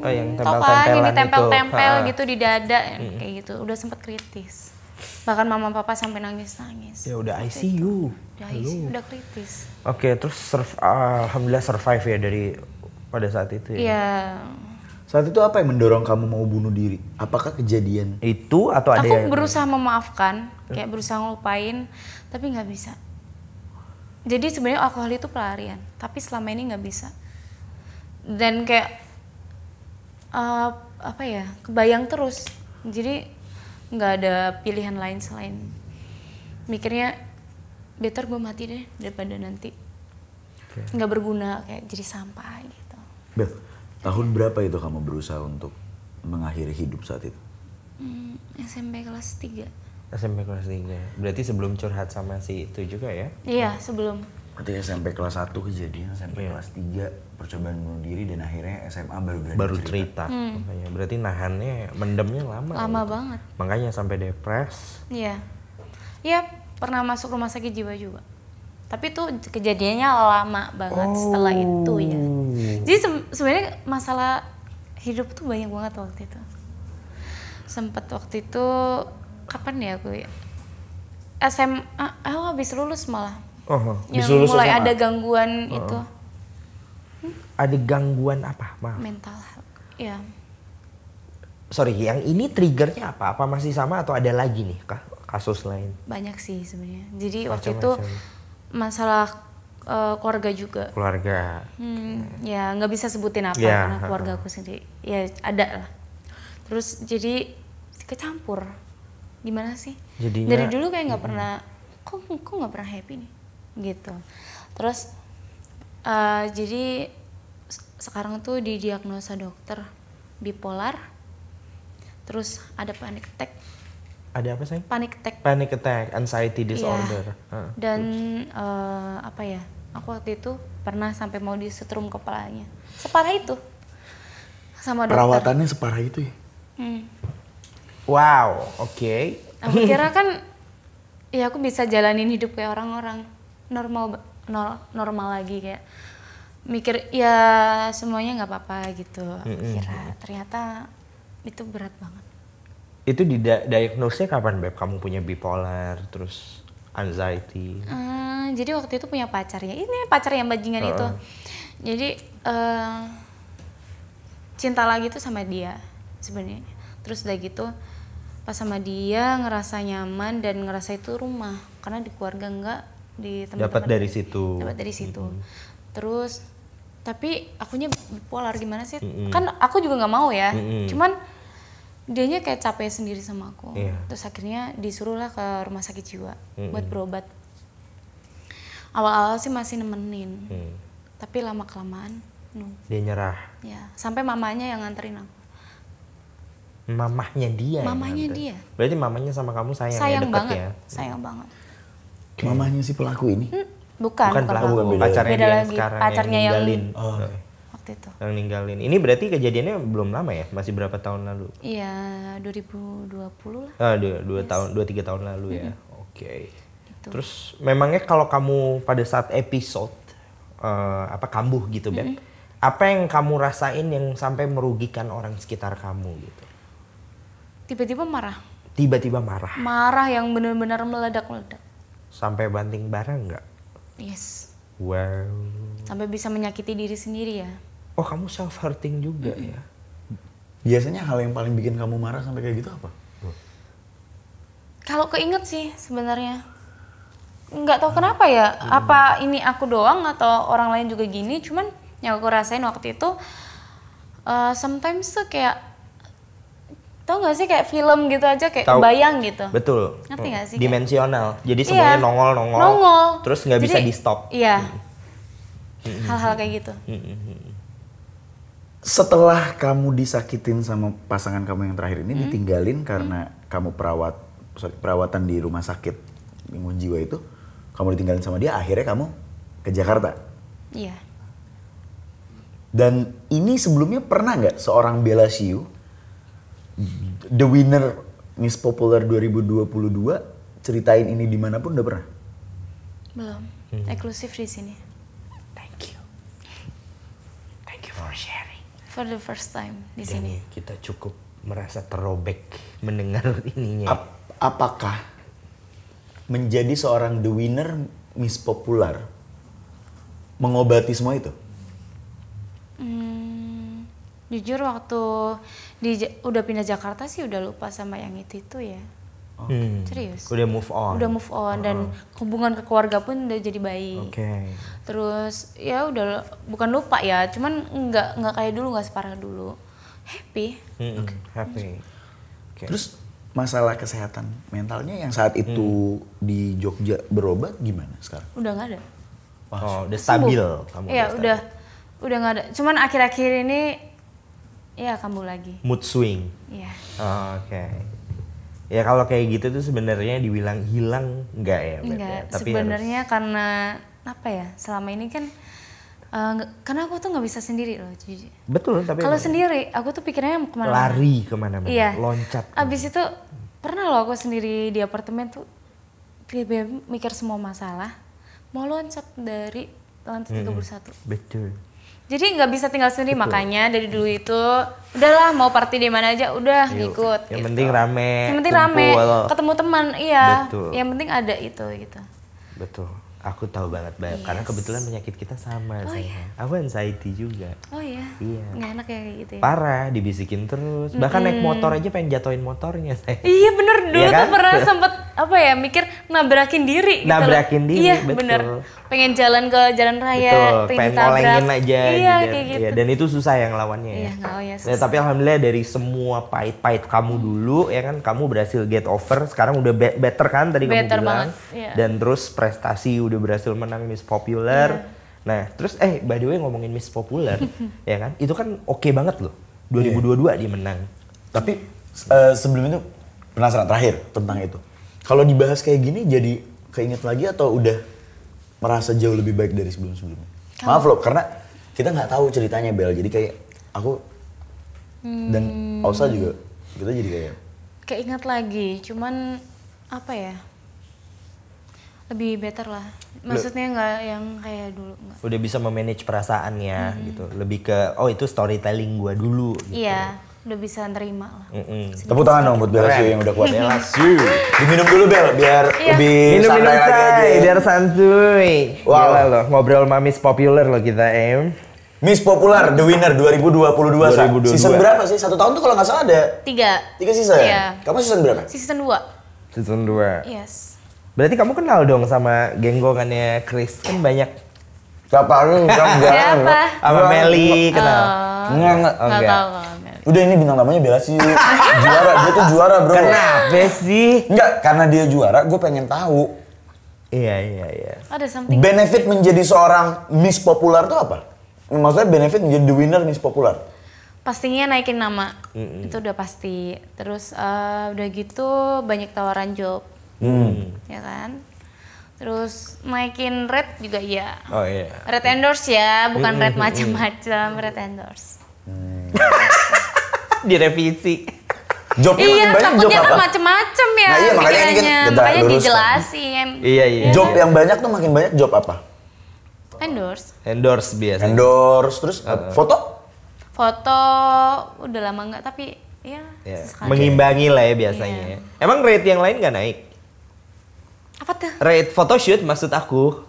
Yang tau kan, ini tempel-tempelan tempel-tempel itu. gitu di dada, kayak gitu. Udah sempat kritis. Bahkan mama papa sampai nangis-nangis. Ya udah ICU. Udah ICU, udah kritis. Oke, terus alhamdulillah survive ya dari pada saat itu ya. Iya. Saat itu apa yang mendorong kamu mau bunuh diri? Apakah kejadian? Itu atau ada Aku yang berusaha memaafkan, kayak berusaha ngelupain, tapi nggak bisa. Jadi sebenarnya alkohol itu pelarian, tapi selama ini nggak bisa. Dan kayak apa ya, kebayang terus. Jadi nggak ada pilihan lain selain mikirnya better gue mati deh daripada nanti nggak berguna, kayak jadi sampah gitu. Bel, tahun berapa itu kamu berusaha untuk mengakhiri hidup saat itu? SMP kelas 3. SMP kelas 3. Berarti sebelum curhat sama si itu juga ya? Iya, sebelum. Berarti SMP kelas 1 kejadian, SMP kelas 3 percobaan bunuh diri dan akhirnya SMA baru berani Cerita. Makanya berarti nahannya, mendemnya lama. Lama gitu. banget. Makanya sampai depres. Iya. Iya, pernah masuk rumah sakit jiwa juga. Tapi tuh kejadiannya lama banget setelah itu ya. Jadi sebenarnya masalah hidup tuh banyak banget waktu itu. Sempet waktu itu kapan ya aku ya? SMA, aku habis lulus malah. Yang Lulus mulai SMA? ada gangguan itu. Ada gangguan apa? Maaf. Mental health. Ya. Sorry, yang ini triggernya apa? Apa masih sama atau ada lagi nih kasus lain? Banyak sih sebenarnya. Jadi waktu itu Macam-macam. masalah keluarga juga. Keluarga. Ya nggak bisa sebutin apa Ya, karena keluarga aku sendiri. Ya ada lah. Terus jadi kecampur. Gimana sih? Jadinya- Dari dulu kayak nggak pernah. Kok nggak pernah happy nih? Gitu. Terus jadi sekarang tuh didiagnosa dokter bipolar. Terus ada panic attack. Ada apa sih? Panic attack. Panic attack, anxiety Iya. disorder. Dan apa ya? Aku waktu itu pernah sampai mau disetrum kepalanya. Separah itu. Sama dokter. Perawatannya separah itu ya? Wow, oke. Aku kira kan ya aku bisa jalanin hidup kayak orang-orang normal lagi, kayak mikir ya semuanya nggak apa-apa gitu. Kira ternyata itu berat banget. Itu diagnosnya kapan, Beb? Kamu punya bipolar, terus anxiety. Jadi waktu itu punya pacarnya. Ini pacar yang bajingan itu. Jadi cinta lagi tuh sama dia sebenarnya. Terus udah gitu pas sama dia ngerasa nyaman dan ngerasa itu rumah, karena di keluarga enggak, di teman-teman Dapat dari situ. dapat dari situ. Terus tapi akunya bipolar gimana sih? Kan aku juga nggak mau ya. Cuman dianya kayak capek sendiri sama aku. Iya. Terus akhirnya disuruhlah ke rumah sakit jiwa buat berobat. Awal-awal sih masih nemenin. Tapi lama kelamaan Dia nyerah. ya, sampai mamanya yang nganterin aku. Mamahnya dia. yang Mamanya nganter. dia. Berarti mamanya sama kamu sayang, Sayang deket banget. ya? Sayang banget. Mamahnya si pelaku ini? Bukan pelaku, pelaku. pacarnya Beda dia yang lagi, sekarang pacarnya yang yang ninggalin. waktu itu. Yang ninggalin. Ini berarti kejadiannya belum lama ya? Masih berapa tahun lalu? Iya, 2020 lah. 2-3 tahun lalu ya. Oke. Gitu. Terus memangnya kalau kamu pada saat episode kambuh gitu, Beb, apa yang kamu rasain yang sampai merugikan orang sekitar kamu gitu? Tiba-tiba marah. Tiba-tiba marah. Marah yang benar-benar meledak-meledak. Sampai banting barang nggak? Yes. Wow. Sampai bisa menyakiti diri sendiri ya. Oh, kamu self hurting juga ya? Biasanya hal yang paling bikin kamu marah sampai kayak gitu apa? Kalau keinget sih sebenarnya. Nggak tahu kenapa ya. Apa ini aku doang atau orang lain juga gini. Cuman yang aku rasain waktu itu sometimes tuh kayak, tau gak sih kayak film gitu aja, kayak Tahu. kebayang gitu. Betul. Ngerti nggak sih? Dimensional. Jadi semuanya Iya. nongol. Terus nggak bisa Jadi, di stop. Iya. Hal-hal kayak gitu. Setelah kamu disakitin sama pasangan kamu yang terakhir ini, ditinggalin karena kamu perawatan di rumah sakit gangguan jiwa itu, kamu ditinggalin sama dia, akhirnya kamu ke Jakarta. Iya. Dan ini sebelumnya pernah nggak seorang Bella Shyu, the winner Miss Popular 2022, ceritain ini dimanapun udah pernah? Belum. Eksklusif di sini. Thank you for sharing. For the first time di Dan sini. kita cukup merasa terobek mendengar ininya. Apakah menjadi seorang the winner Miss Popular mengobati semua itu? Jujur waktu udah pindah Jakarta sih udah lupa sama yang itu ya. Serius. Udah move on. Udah move on dan hubungan ke keluarga pun udah jadi baik. Oke. Terus ya udah bukan lupa ya, cuman nggak kayak dulu, nggak separah dulu. Happy. Happy. Okay. Terus masalah kesehatan mentalnya yang saat itu di Jogja berobat gimana sekarang? Udah nggak ada. Oh, udah stabil kamu. Iya, stabil. udah nggak ada. Cuman akhir-akhir ini ya kambuh lagi. Mood swing. Iya. Oh, oke. Ya kalau kayak gitu tuh sebenarnya dibilang hilang enggak ya? Bet, Enggak, ya? Tapi sebenarnya karena apa ya? Selama ini kan karena aku tuh nggak bisa sendiri loh. betul, tapi Kalau sendiri, aku tuh pikirnya kemana-mana. lari kemana-mana, Iya. loncat. Abis itu pernah loh aku sendiri di apartemen tuh tiba-tiba mikir semua masalah, mau loncat dari lantai 31. Betul. Jadi nggak bisa tinggal sendiri, makanya dari dulu itu udahlah mau party di mana aja udah ikut. Yang gitu. penting rame. Yang penting rame, kumpul. ketemu teman, iya. Betul. Yang penting ada itu gitu. Betul. Aku tahu banget, Beb. Karena kebetulan penyakit kita sama. Aku anxiety juga. Oh iya. Iya. Nggak enak ya kayak gitu ya. Parah, dibisikin terus. Bahkan naik motor aja pengen jatuhin motornya. Iya bener, dulu Iya kan? tuh pernah sempet apa ya mikir nabrakin diri gitu loh. Nabrakin diri, Iya betul. bener. Pengen jalan ke jalan raya, Betul, pengen ditabrak. ngolengin aja. Iya gitu. kayak gitu. Iya, dan itu susah yang lawannya ya. Iya, oh ya, Ya, susah. tapi alhamdulillah dari semua pahit-pahit kamu dulu ya kan, kamu berhasil get over. Sekarang udah better kan tadi kamu Better bilang. banget, iya. Dan terus prestasi udah berhasil menang Miss Popular. Iya. Nah, terus by the way ngomongin Miss Popular, ya kan? Itu kan oke banget loh. 2022 dia menang. Tapi sebelum itu penasaran terakhir tentang itu. Kalau dibahas kayak gini jadi keinget lagi atau udah merasa jauh lebih baik dari sebelum-sebelumnya? Maaf loh, karena kita nggak tahu ceritanya Bel. Jadi kayak aku dan Ausa juga kita jadi kayak Keingat lagi, cuman apa ya? Lebih better lah. Maksudnya nggak yang kayak dulu nggak. Udah bisa memanage perasaannya gitu. Lebih ke itu storytelling gua dulu gitu. Iya, udah bisa nerima lah. tepuk tangan dong buat Bella Shyu yang udah kuat. Bella Shyu. Diminum dulu Bel biar lebih Minum-minum santai lagi say, aja. biar santuy. Wow. Gila loh, ngobrol sama Miss Popular loh kita, Miss Popular The Winner 2022. 2022. Season berapa sih? 1 tahun tuh kalau nggak salah ada 3 season ya? Iya. Kamu season berapa? Season 2. Season 2. Yes. Berarti kamu kenal dong sama genggongannya Chris, kan banyak. Siapa lu? Siapa? Sama Meli kenal. Enggak. Nggak enggak. tahu kalau Mel. Udah ini bintang tamunya Bella Shyu. Juara, dia tuh juara bro. Kenapa sih? Enggak, karena dia juara gue pengen tahu. Iya. Ada something. Benefit menjadi seorang Miss Popular tuh apa? Maksudnya benefit menjadi the winner Miss Popular? Pastinya naikin nama. Itu udah pasti. Terus udah gitu banyak tawaran job. Ya kan? Terus naikin rate juga iya. Oh iya. Rate endorse ya, bukan rate macam-macam, rate endorse. Direvisi. Jobnya Iya, makin banyak job takutnya kan apa? macem-macem ya Nah, iya, makanya ini kan pikirannya. kita Makanya luruskan. dijelasin. Iya. Job yang banyak tuh makin banyak job apa? Endorse. Endorse biasa. Endorse, terus foto? Foto udah lama nggak, tapi ya Ya, sesekali. mengimbangi lah ya biasanya. Iya. Emang rate yang lain nggak naik? Apa tuh? Rate photoshoot maksud aku.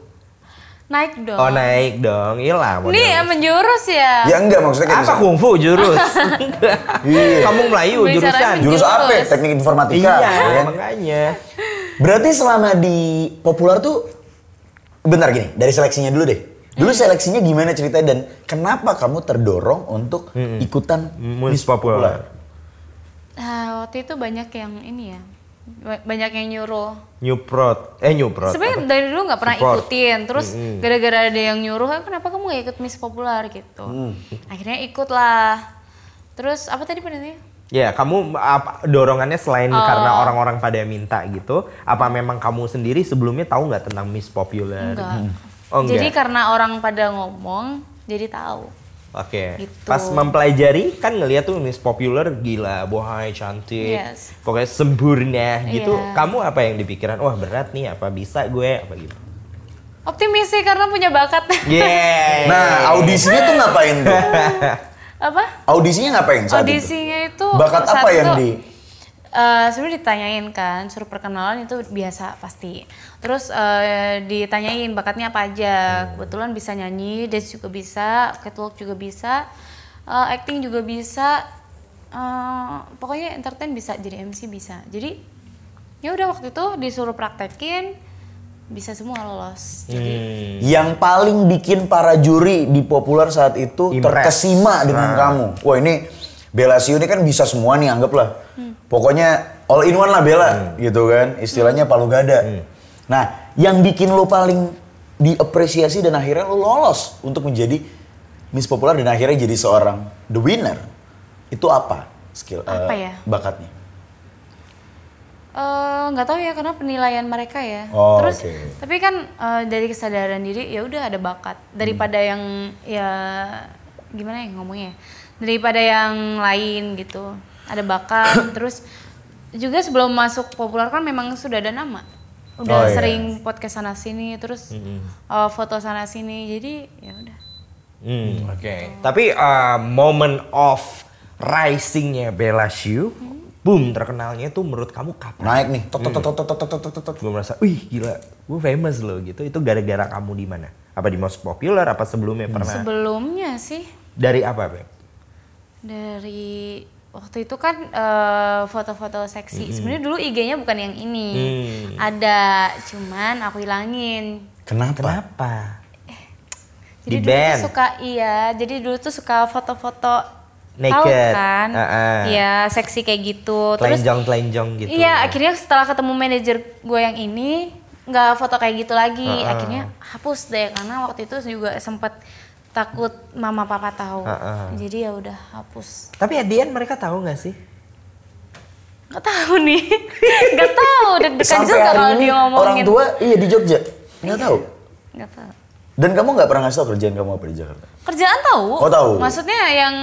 Naik dong. Oh naik dong, iyalah model. Ini menjurus ya. Ya enggak, maksudnya kayak Apa misalnya- kungfu jurus? Iya. Kamu Melayu Bicaranya jurusan. Jurus apa? Jurus. Teknik informatika. Iya, ya kan? makanya. Berarti selama di Popular tuh, bentar gini, dari seleksinya dulu deh. Dulu seleksinya gimana ceritanya dan kenapa kamu terdorong untuk ikutan Miss Popular. Nah, waktu itu banyak yang ini ya. Banyak yang nyuruh. Nyuprot. Sebenarnya dari dulu nggak pernah Support. ikutin. Terus gara-gara ada yang nyuruh, kenapa kamu nggak ikut Miss Popular gitu. Akhirnya ikut lah. Terus apa tadi pertanyaannya? Ya, kamu dorongannya selain karena orang-orang pada minta gitu, apa memang kamu sendiri sebelumnya tahu nggak tentang Miss Popular? Enggak. Oh, Jadi enggak. karena orang pada ngomong, jadi tahu. Oke. Gitu. Pas mempelajari kan ngeliat tuh Miss Popular gila, bohai, cantik, Yes. pokoknya sempurna gitu. Iya. Kamu apa yang dipikiran? Wah berat nih, apa bisa gue, apa gitu? Optimis sih karena punya bakat. Yeah. Nah, audisinya tuh ngapain tuh? Apa? Audisinya ngapain saat itu? Audisinya itu Bakat saat apa yang itu, di... sebenarnya ditanyain kan, suruh perkenalan itu biasa pasti. Terus ditanyain bakatnya apa aja. Kebetulan bisa nyanyi, dance juga bisa, catwalk juga bisa, acting juga bisa. Pokoknya entertain bisa, jadi MC bisa. Jadi ya udah waktu itu disuruh praktekin, bisa semua lolos. Jadi Yang paling bikin para juri di Popular saat itu Impress. terkesima dengan kamu. Wah ini Bella Siu ini kan bisa semua nih anggaplah. Pokoknya all in one lah Bella gitu kan. Istilahnya palu gada. Nah yang bikin lo paling diapresiasi dan akhirnya lo lolos untuk menjadi Miss Popular dan akhirnya jadi seorang the winner. Itu apa skill Apa ya? bakatnya? Nggak tahu ya karena penilaian mereka ya. Oh, Terus oke. tapi kan dari kesadaran diri ya udah ada bakat daripada yang ya gimana ya ngomongnya, daripada yang lain gitu. Ada bakat. Terus juga sebelum masuk Popular kan memang sudah ada nama. Oh, Udah iya. sering podcast sana sini, terus foto sana sini. Jadi ya udah. Oke. Tapi moment of risingnya Bella Siu, boom terkenalnya tuh menurut kamu kapan? Naik nih. Tok, tok, tok, tok, tok, tok, tok, tok, tok. Gue merasa, wih gila, gue famous loh gitu. Itu gara-gara kamu di mana? Apa di Most Popular? Apa sebelumnya pernah? Sebelumnya sih Dari apa, Beb? dari waktu itu kan foto-foto seksi. Sebenarnya dulu IG-nya bukan yang ini. Ada, cuman aku hilangin. Kenapa? Jadi Di dulu band? tuh suka jadi dulu tuh suka foto-foto tahu Naked. kan? Iya, seksi kayak gitu. Terus Telanjang-telanjang gitu. iya, akhirnya setelah ketemu manajer gue yang ini nggak foto kayak gitu lagi. Akhirnya hapus deh karena waktu itu juga sempet takut mama papa tahu. Jadi ya udah hapus. Tapi Adian mereka tahu nggak sih? Nggak tahu nih. Nggak tahu, deg-degan Sampai juga hari kalau ini dia orang ngomongin. tua iya di Jogja. Nggak tahu. Nggak tahu. Dan kamu nggak pernah ngasih tau kerjaan kamu apa di Jakarta? Kerjaan tahu. Oh, tahu. Maksudnya yang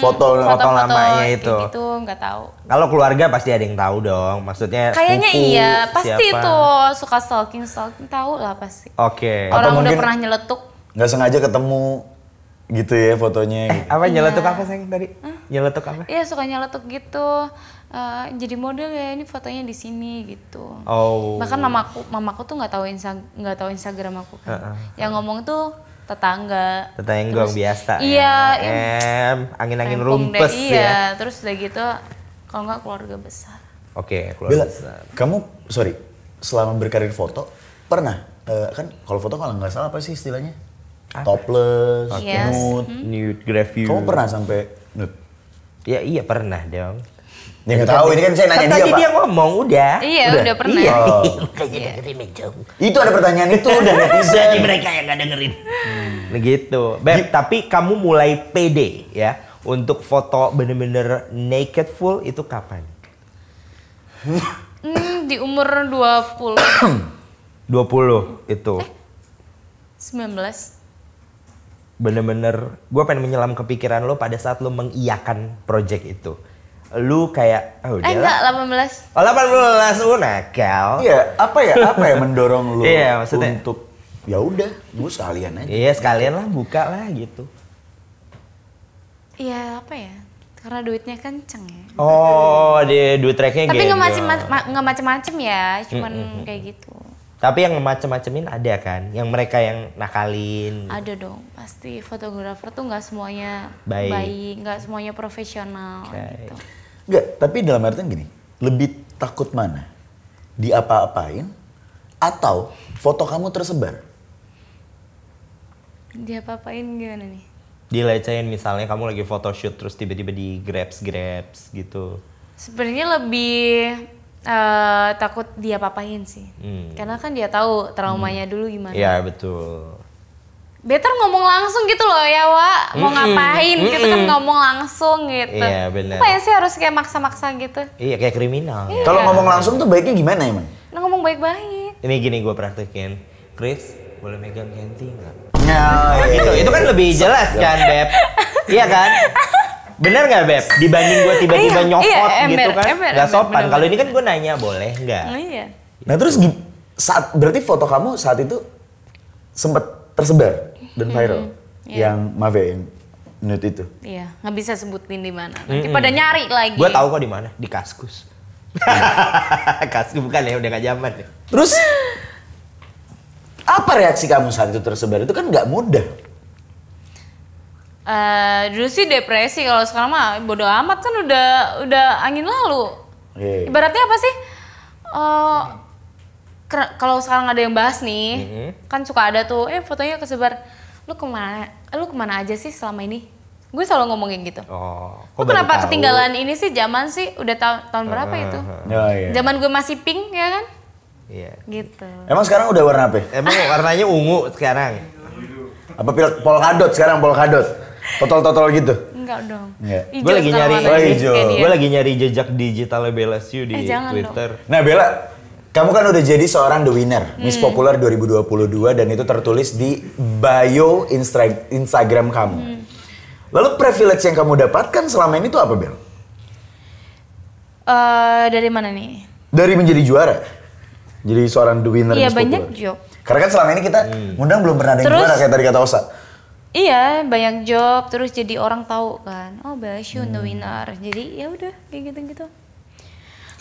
Foto lamanya kayak itu. gitu nggak tahu. Kalau keluarga pasti ada yang tahu dong. Maksudnya Kayaknya sepupu, iya, pasti siapa. itu suka stalking tahu lah pasti. Oke. Atau Orang udah mungkin- pernah nyeletuk. Nggak sengaja ketemu gitu ya fotonya. Gitu. Apa nyeletuk apa sayang tadi? Nyeletuk apa? Iya suka nyeletuk gitu. Jadi model ya ini fotonya di sini gitu. Oh. Bahkan mamaku tuh nggak tahu Instagram aku kan. Yang ngomong tuh tetangga. Tetangga Terus, biasa. Iya. Angin-angin rempong deh, rumpes iya. ya. Terus udah gitu kalau nggak keluarga besar. Oke, Bella, keluarga besar. kamu selama berkarir foto pernah kan kalau foto kalau nggak salah apa sih istilahnya? Topless, Yes. nude. Nude review. Kamu pernah sampai nude? Ya iya pernah dong. Ya nggak tahu, ini kan saya nanya Kan dia tadi Pak. dia ngomong udah. Iya udah pernah. Iya. Oh. Kayaknya dengerin dong. Itu ada pertanyaan itu dari netizen. Jadi mereka yang nggak dengerin. Begitu. Beb, tapi kamu mulai pede ya untuk foto bener-bener naked full itu kapan? Di umur 20. 20 itu. 19. Bener-bener gue pengen menyelam kepikiran lo pada saat lo mengiyakan project itu. Lu kayak, oh udah Enggak, lah. 18. Oh 18, nakal. Iya, apa ya mendorong lu Iya, maksudnya. untuk ya udah, gue sekalian aja. Iya sekalian lah buka lah gitu. Iya apa ya? Karena duitnya kenceng ya. Oh, dia duit tracknya Tapi gendong. nggak macem-macem ya, cuman kayak gitu. Tapi yang macem-macemin ada kan? Yang mereka yang nakalin. Ada dong, pasti fotografer tuh nggak semuanya Baik. baik, nggak semuanya profesional Oke. gitu. Enggak, tapi dalam artian gini, lebih takut mana? Diapa-apain atau foto kamu tersebar? Dia apa-apain gimana nih? Dilecehin misalnya kamu lagi photoshoot terus tiba-tiba di grabs gitu. Sebenarnya lebih takut dia apa-apain sih. Karena kan dia tahu traumanya dulu gimana. Iya betul. Better ngomong langsung gitu loh ya, Wak. Mau ngapain gitu kan ngomong langsung gitu. Iya, benar. Ngapain sih harus kayak maksa-maksa gitu? Iya kayak kriminal. Kalau ngomong langsung tuh baiknya gimana emang? Nah, ngomong baik-baik. Ini gini gue praktekin. Chris, boleh megang Kenti nggak? Nah, Gitu, itu kan lebih jelas kan, Beb? Iya kan? Bener nggak, Beb? Dibanding gue tiba-tiba Iya, nyokot iya, gitu kan, ember, nggak sopan. bener-bener. Kalau ini kan gue nanya boleh nggak? Oh, iya. Nah terus berarti foto kamu saat itu sempat tersebar dan viral, Iya. yang Mave yang nude itu. Iya, nggak bisa sebutin di mana. Nanti pada nyari lagi. Gue tahu kok di mana, di Kaskus. Kaskus bukan ya, udah nggak zaman ya. Terus apa reaksi kamu saat itu tersebar? Itu kan nggak mudah. Dulu sih depresi, kalau sekarang mah bodo amat kan udah angin lalu. Iya. Ibaratnya apa sih? Kalau sekarang ada yang bahas nih, kan suka ada tuh, fotonya kesebar. Lu kemana aja sih selama ini? Gue selalu ngomongin gitu. Oh, Lu kok baru kenapa tahu? ketinggalan ini sih zaman sih? Udah tahun berapa itu? Oh, iya. Zaman gue masih pink ya kan? Iya. Gitu. Emang sekarang udah warna apa? Emang warnanya ungu sekarang? Apa polkadot sekarang, polkadot? Totol-totol gitu? Enggak dong. Enggak. Hijau Gue lagi sekarang nyari, warnanya, hijau. kayak dia. gue lagi nyari jejak digital Bella Siu di jangan Twitter. Nah Bella, kamu kan udah jadi seorang The Winner, Miss Popular 2022 dan itu tertulis di bio Instagram kamu. Lalu privilege yang kamu dapatkan selama ini tuh apa Bel? Dari mana nih? Dari menjadi juara. Jadi seorang The Winner Iya, Miss banyak Popular. job. Karena kan selama ini kita ngundang belum pernah ada yang Terus? juara kayak tadi kata Osa. Iya, banyak job, terus jadi orang tahu kan. Oh, Bella Siu the winner. Jadi ya udah kayak gitu-gitu.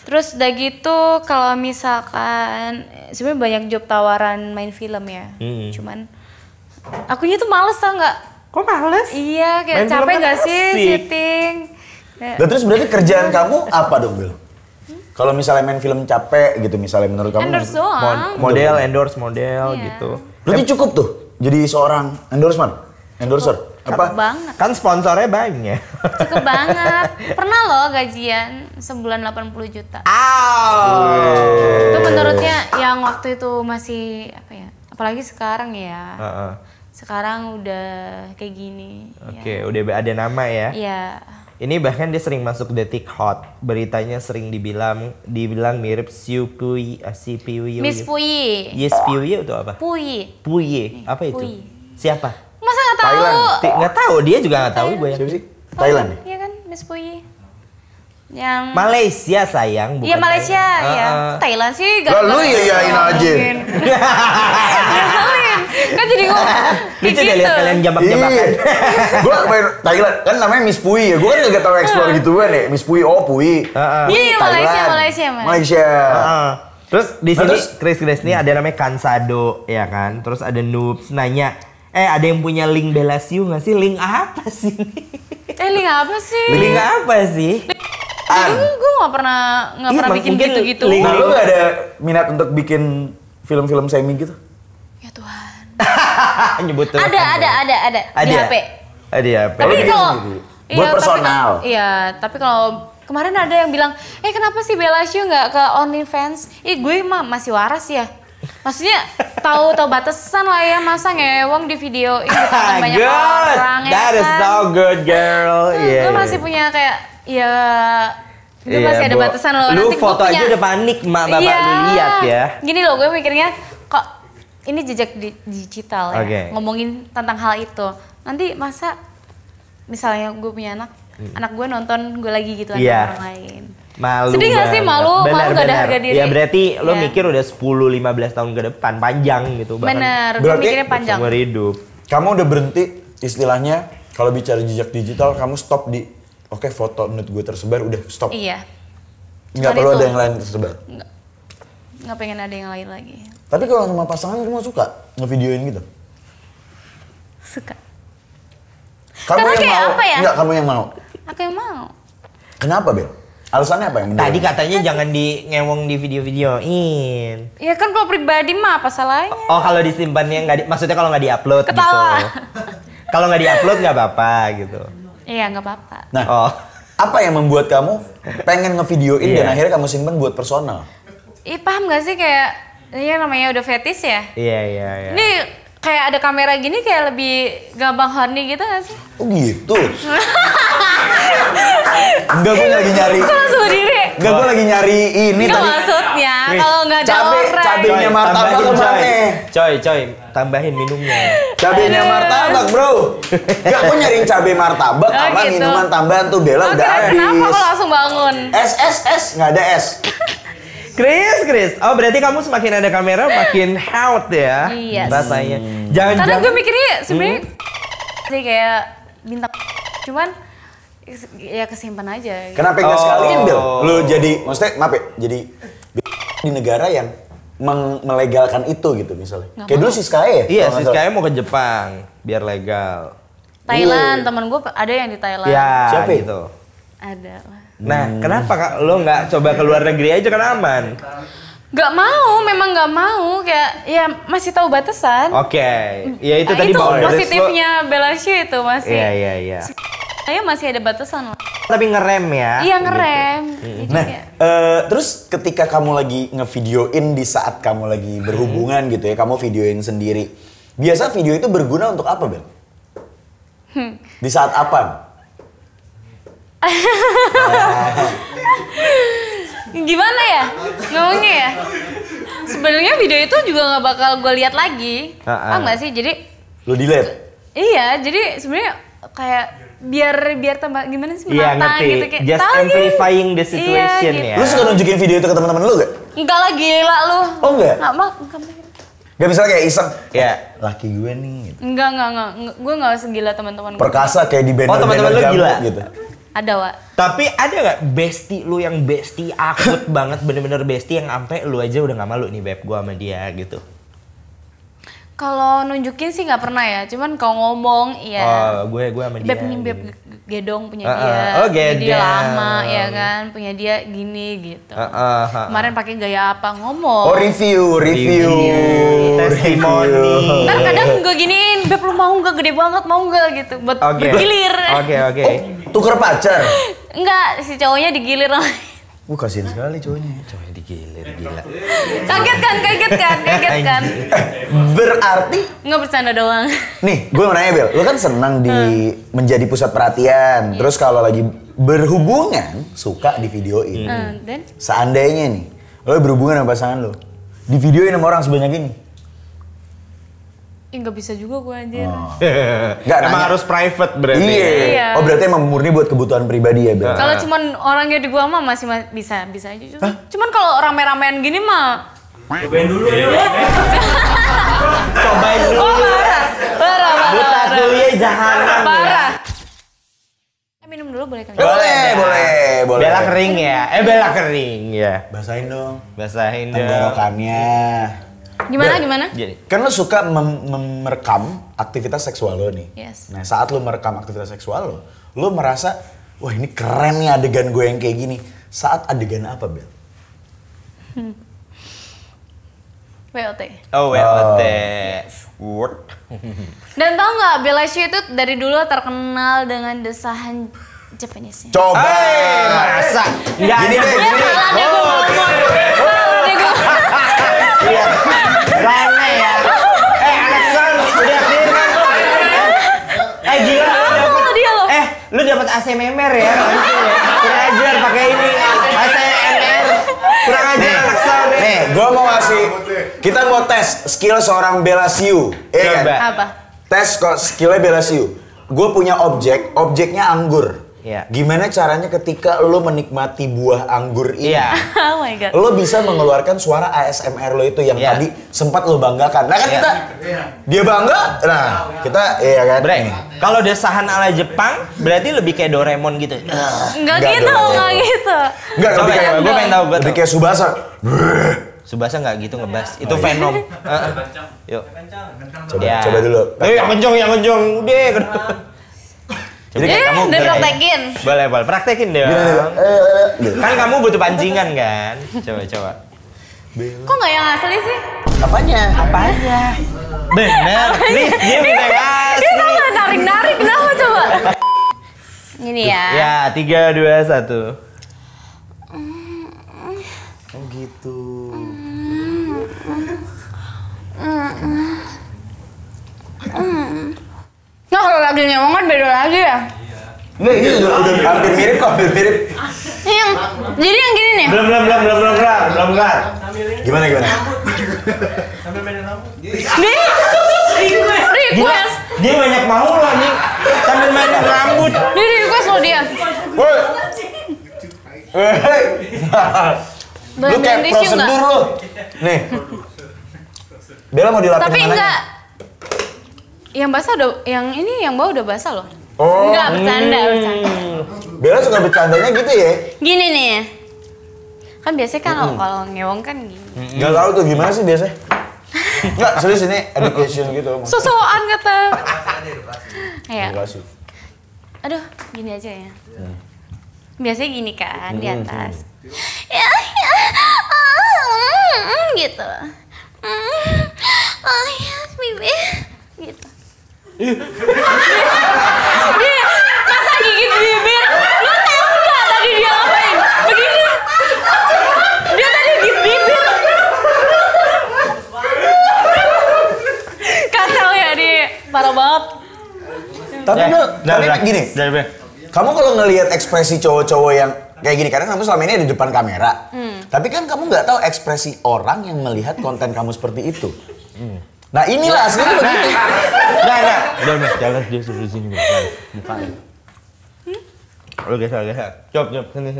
Terus udah gitu kalau misalkan sebenarnya banyak job tawaran main film ya. Cuman akunya tuh males tau nggak? Kok males? Iya, kayak Main film capek kan nggak sih asik. syuting? Dan terus berarti kerjaan kamu apa dong Bel? Kalau misalnya main film capek gitu misalnya menurut kamu? Endorse doang. Model, endorse model Iya. gitu. Berarti cukup tuh jadi seorang endorser. Apa? Cukup banget. Kan sponsornya banyak. Cukup banget. Pernah loh gajian sebulan 80 juta. Aw. Itu menurutnya yang waktu itu masih apa ya? Apalagi sekarang ya. Heeh. Sekarang udah kayak gini. Oke, udah ada nama ya. Iya. Ini bahkan dia sering masuk Detik Hot. Beritanya sering dibilang mirip Siu Pui, si Piwi. Miss Puyi. Yes, Piwi itu apa? Puyi. Puyi. Apa itu? Puyi. Siapa? Masa nggak tahu? Thailand. Nggak tahu, dia juga nggak tahu gue. Siapa sih? Thailand. Iya kan, Miss Puyi. Yang Malaysia sayang, bukan Iya Malaysia, Thailand. ya. Thailand sih gak Lah, lu iyain aja. Ngeselin. Kan jadi gue Lucu deh lihat kalian jambak-jambakan. Gue main Thailand kan namanya Miss Pui ya. Gue kan gak tau explore gituan ya. Miss Pui, oh Pui. Iya, Thailand. Malaysia. Terus di Nah, sini terus? Chris nih ada namanya Kansado ya kan. Terus ada Noobs nanya, ada yang punya link Bella Siu nggak sih? Link apa sih? link apa sih? Link apa sih? Gue gak pernah Iya, bikin mungkin gitu-gitu. link- Nah lu gak ada minat untuk bikin film-film semi gitu? Ya Tuhan. Nyebut tuh. Ada di HP. Ada di HP. Tapi bikin kalau sendiri. iya, Buat tapi personal. tapi kalau kemarin ada yang bilang, kenapa sih Bella Siu nggak ke OnlyFans? Gue mah masih waras ya. Maksudnya tahu batasan lah ya, masa ngewong di video ini bukan banyak Good. orang ya That is kan? so good, girl. Iya. Gue masih punya kayak gue masih ada Bo. batasan loh. Lu Nanti gue foto punya, aja udah panik, mak bapak lu lihat ya. Gini loh, gue mikirnya kok ini jejak digital ya, Oke. ngomongin tentang hal itu. Nanti masa misalnya gue punya anak gue nonton gue lagi gitu Iya. orang lain. Malu. Sedih gak sih? banget. Malu gak ada harga diri. Ya berarti lo Iya. mikir udah 10-15 tahun ke depan, panjang gitu. bahkan Bener, gue Berarti mikirnya panjang. seumur hidup. Kamu udah berhenti istilahnya kalau bicara jejak digital kamu stop di oke foto menurut gue tersebar udah stop. Iya, Nggak Cuman perlu itu. ada yang lain tersebar. nggak pengen ada yang lain lagi. Tapi kalau sama pasangan kamu suka ngevideoin gitu? Suka. Kamu Karena yang kayak mau? apa ya? Enggak, kamu yang mau. Aku yang mau. Kenapa, Bel? Alasannya apa yang mendorong? Tadi katanya jangan di ngewong di video-videoin. Ya kan kalau pribadi mah apa salahnya? Oh kalau disimpannya nggak maksudnya kalau nggak diupload gitu. Ketawa. Kalau nggak diupload nggak apa-apa gitu. Iya nggak apa-apa. Nah, Oh. apa yang membuat kamu pengen ngevideoin Iya. dan akhirnya kamu simpan buat personal? Paham gak sih kayak ini namanya udah fetish ya? Iya. Ini kayak ada kamera gini kayak lebih gampang horny gitu gak sih? Oh gitu? Enggak, gue lagi nyari. Kok langsung berdiri? Enggak, gue lagi nyari ini Nggak tadi. maksudnya kalau nggak ada orang. Cabenya martabak kemana? Coy, tambahin minumnya. Cabenya martabak, bro. Enggak, gue nyariin cabe martabak sama gitu. minuman tambahan tuh Bella udah habis. Kenapa kok langsung bangun? S, nggak ada S. Chris. Oh, berarti kamu semakin ada kamera makin hot ya? Iya. Rasanya. Karena Jangan gue mikirnya sebenarnya sih kayak bintang, cuman ya kesimpan aja. Gitu. Kenapa nggak sekalian, Bel? Lu jadi, maksudnya maaf ya, jadi di negara yang melegalkan itu gitu misalnya. Kayak dulu Siskae ya? Iya, kalau nggak salah. Siskae mau ke Jepang biar legal. Thailand, temen gue ada yang di Thailand. Ya, Siapa ya? gitu. Ada lah. Nah, kenapa Kak lo nggak coba ke luar negeri aja kan aman? Gak mau, memang gak mau. Kayak ya masih tahu batasan. Oke. Ya itu Nah, tadi itu boundaries lo. positifnya Bellagio itu masih. Iya. Saya masih ada batasan lah. Tapi ngerem ya. Iya ngerem. Jadi Nah, kayak, terus ketika kamu lagi ngevideoin di saat kamu lagi berhubungan gitu ya, kamu videoin sendiri. Biasa video itu berguna untuk apa, Bel? Di saat apa? gimana ya ngomongnya ya? Sebenarnya video itu juga nggak bakal gue lihat lagi. Paham nggak sih? Jadi Lu delete? iya, jadi sebenarnya kayak biar tambah gimana sih Iya, menantang ngerti. gitu kayak. Just tahu gitu. amplifying the situation Iya, ya. Lu suka nunjukin video itu ke teman-teman lu gak? Enggak lah gila lu. Oh enggak? Enggak. Gak misalnya kayak iseng, Ya. laki gue nih gitu. Enggak. Gue enggak segila teman-teman gue. Perkasa kayak di Oh, teman-teman lu jamu gila? gitu. Ada, Wak. Tapi ada nggak bestie lu yang bestie akut banget, bener-bener bestie yang sampai lu aja udah nggak malu nih beb gua sama dia gitu? Kalau nunjukin sih nggak pernah ya, cuman kalau ngomong iya. Oh, gue sama dia. Beb nih beb gitu. gedong punya Ah, dia. oh, Punya dia gedong. lama ya kan, punya dia gini gitu. Kemarin pakai gaya apa ngomong. Oh review. Testimoni. Ntar kadang gue giniin, beb lu mau nggak gede banget mau nggak gitu, buat Oke. bergilir. Oke. Oh, tuker pacar. Enggak, si cowoknya digilir. Kasihan sekali cowoknya. Cowoknya digilir gila. Kaget kan. Berarti Nggak bercanda doang. nih, gue mau nanya Bel, lu kan senang di menjadi pusat perhatian. Terus kalau lagi berhubungan, suka di videoin. Dan Seandainya nih, lo berhubungan sama pasangan lo, di videoin sama orang sebanyak ini. nggak bisa juga gue anjir. Nggak, Emang nanya. harus private berarti. Iya. Oh berarti emang murni buat kebutuhan pribadi ya Bel? Kalau cuman orangnya di gua mah masih bisa aja. Cuman kalau rame-ramean gini mah. Cobain dulu. Oh parah. Buta kuliah jahanam. Parah. Minum dulu boleh kan? Boleh. Bela kering ya? Bela kering ya. Basahin dong. Basahin dong. Tenggorokannya. Gimana? Jadi, Kan lo suka merekam aktivitas seksual lo nih. Yes. Nah saat lo merekam aktivitas seksual lo merasa, wah ini keren nih adegan gue yang kayak gini. Saat adegan apa Bel? WOT. oh, WOT. Word. Dan tau nggak Bellagio itu dari dulu terkenal dengan desahan Japanese. Coba. Masa? Enggak Gini ada deh, begini. Salah deh gue ngomong. Salah deh gue. Iya. Rame ya. Alexan, udah clear kan? Gila. Salah dia loh. Lu dapat AC memer ya? Kurang ajar pakai ini. AC MR. Kurang ajar Alexan. Nih, gue mau kita mau tes skill seorang Bellagio. Iya kan? Coba. Apa? Tes kok skillnya Bellagio. Gue punya objeknya anggur. Iya. Gimana caranya ketika lo menikmati buah anggur ini? Iya. Oh my god. Lo bisa mengeluarkan suara ASMR lo itu yang Iya. tadi sempat lo banggakan. Nah kan Iya. kita, dia bangga, nah kita iya kan. Bre, kalau desahan ala Jepang berarti lebih kayak Doraemon gitu. Enggak Enggak gitu, dong. enggak gitu. Enggak, Coba lebih ya, kayak, gue pengen tahu lebih kayak Subasa. Subasa nggak gitu ngebas, itu Venom. Yuk. Coba, Ya. coba dulu. Yang kenceng, udah. Coba Jadi kamu Dan boleh. praktekin. Boleh, praktekin dong. Gitu. Kan kamu butuh pancingan kan? Coba. Kok nggak yang asli sih? Apanya? Apanya? Bener, Nih, dia udah Dia asli. tau nggak narik-narik, kenapa coba? Ini ya. Ya, 3, 2, 1. Oh gitu. Nah kalau lagi nyemong kan beda lagi ya. Nggak, ini udah hampir mirip kok, hampir mirip. Yang jadi yang gini nih. Belum kelar. Gimana? Sambil mainin rambut. Request. Dia banyak mau loh nih. Sambil main rambut. Dia request loh dia. Woi. Lu kayak Bantuin tisu prosedur nggak? lu. Nih. Bella mau dilapin Tapi mananya? enggak. Yang basah udah, yang ini yang bawah udah basah loh. Oh. Enggak, bercanda. Bella suka bercandanya gitu ya? Gini nih. Kan biasanya kan kalau ngewong kan gini. Gak tahu tuh gimana sih biasanya? Enggak, serius ini education gitu. Sosokan kata. Kayak, Edukasi. aduh, gini aja ya. Biasanya gini kan di atas. Gitu. Oh ya, bibi. Gitu. Dia masa gigit bibir? Lu tahu nggak tadi dia ngapain? Begini. Dia tadi gigit bibir. Kacau ya dia, parah banget. Tapi Bel, tapi gini. Kamu kalau ngelihat ekspresi cowok-cowok yang kayak gini, karena kamu selama ini ada di depan kamera. Tapi kan kamu nggak tahu ekspresi orang yang melihat konten kamu seperti itu. Nah inilah aslinya begitu. Udah, jalan dia sebelah sini. Mukanya. Lu geser. Cop, sini.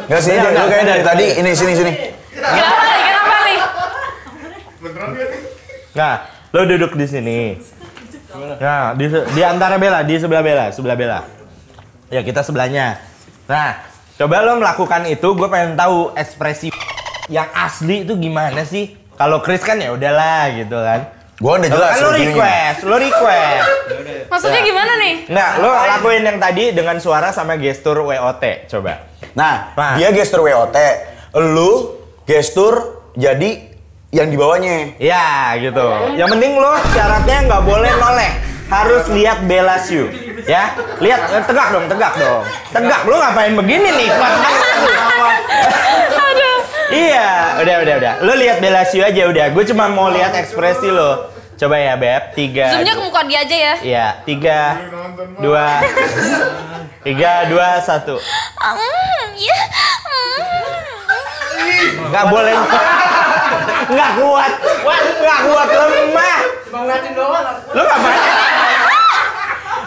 Nggak sih, lu kayak dari tadi, ini sini. Kenapa nih? Nah, lo duduk di sini. Nah, di antara Bella, di sebelah Bella. Ya, kita sebelahnya. Nah, coba lo melakukan itu, gue pengen tahu ekspresi yang asli itu gimana sih? Kalau Chris kan ya udahlah gitu kan. Gua udah jelas. Kan lo request. Maksudnya gimana nih? Nah, lo lakuin yang tadi dengan suara sama gestur WOT, coba. Nah, dia gestur WOT, lu gestur jadi yang di bawahnya. Ya, gitu. Yang penting lo syaratnya nggak boleh noleh. Harus lihat Bella Siu. Ya, lihat tegak dong. Tegak, lo ngapain begini nih? Aduh. Iya, udah. Lo lihat Bella Siu aja udah. Gue cuma mau lihat ekspresi lo. Coba ya, Beb. 3. Zoomnya ke muka dia aja ya. Iya, 3, 2, 1. Iya. Nggak boleh. Nggak kuat, lemah. Bang ngeliatin doang. Lo ngapain?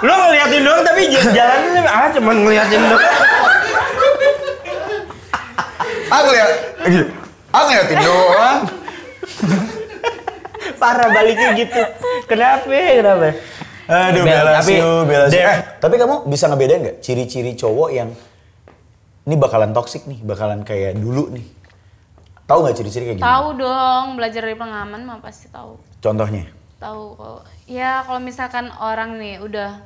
Lo ngeliatin doang tapi jalannya cuma ngeliatin doang. Aku ngeliatin doang. Parah baliknya gitu. Kenapa? Aduh, Bella Siu. Siu. Tapi kamu bisa ngebedain nggak ciri-ciri cowok yang ini bakalan toksik nih, bakalan kayak dulu nih? Tahu nggak ciri-ciri kayak gini? Tahu dong, belajar dari pengalaman mah pasti tahu. Contohnya? Tahu kok. Ya kalau misalkan orang nih udah,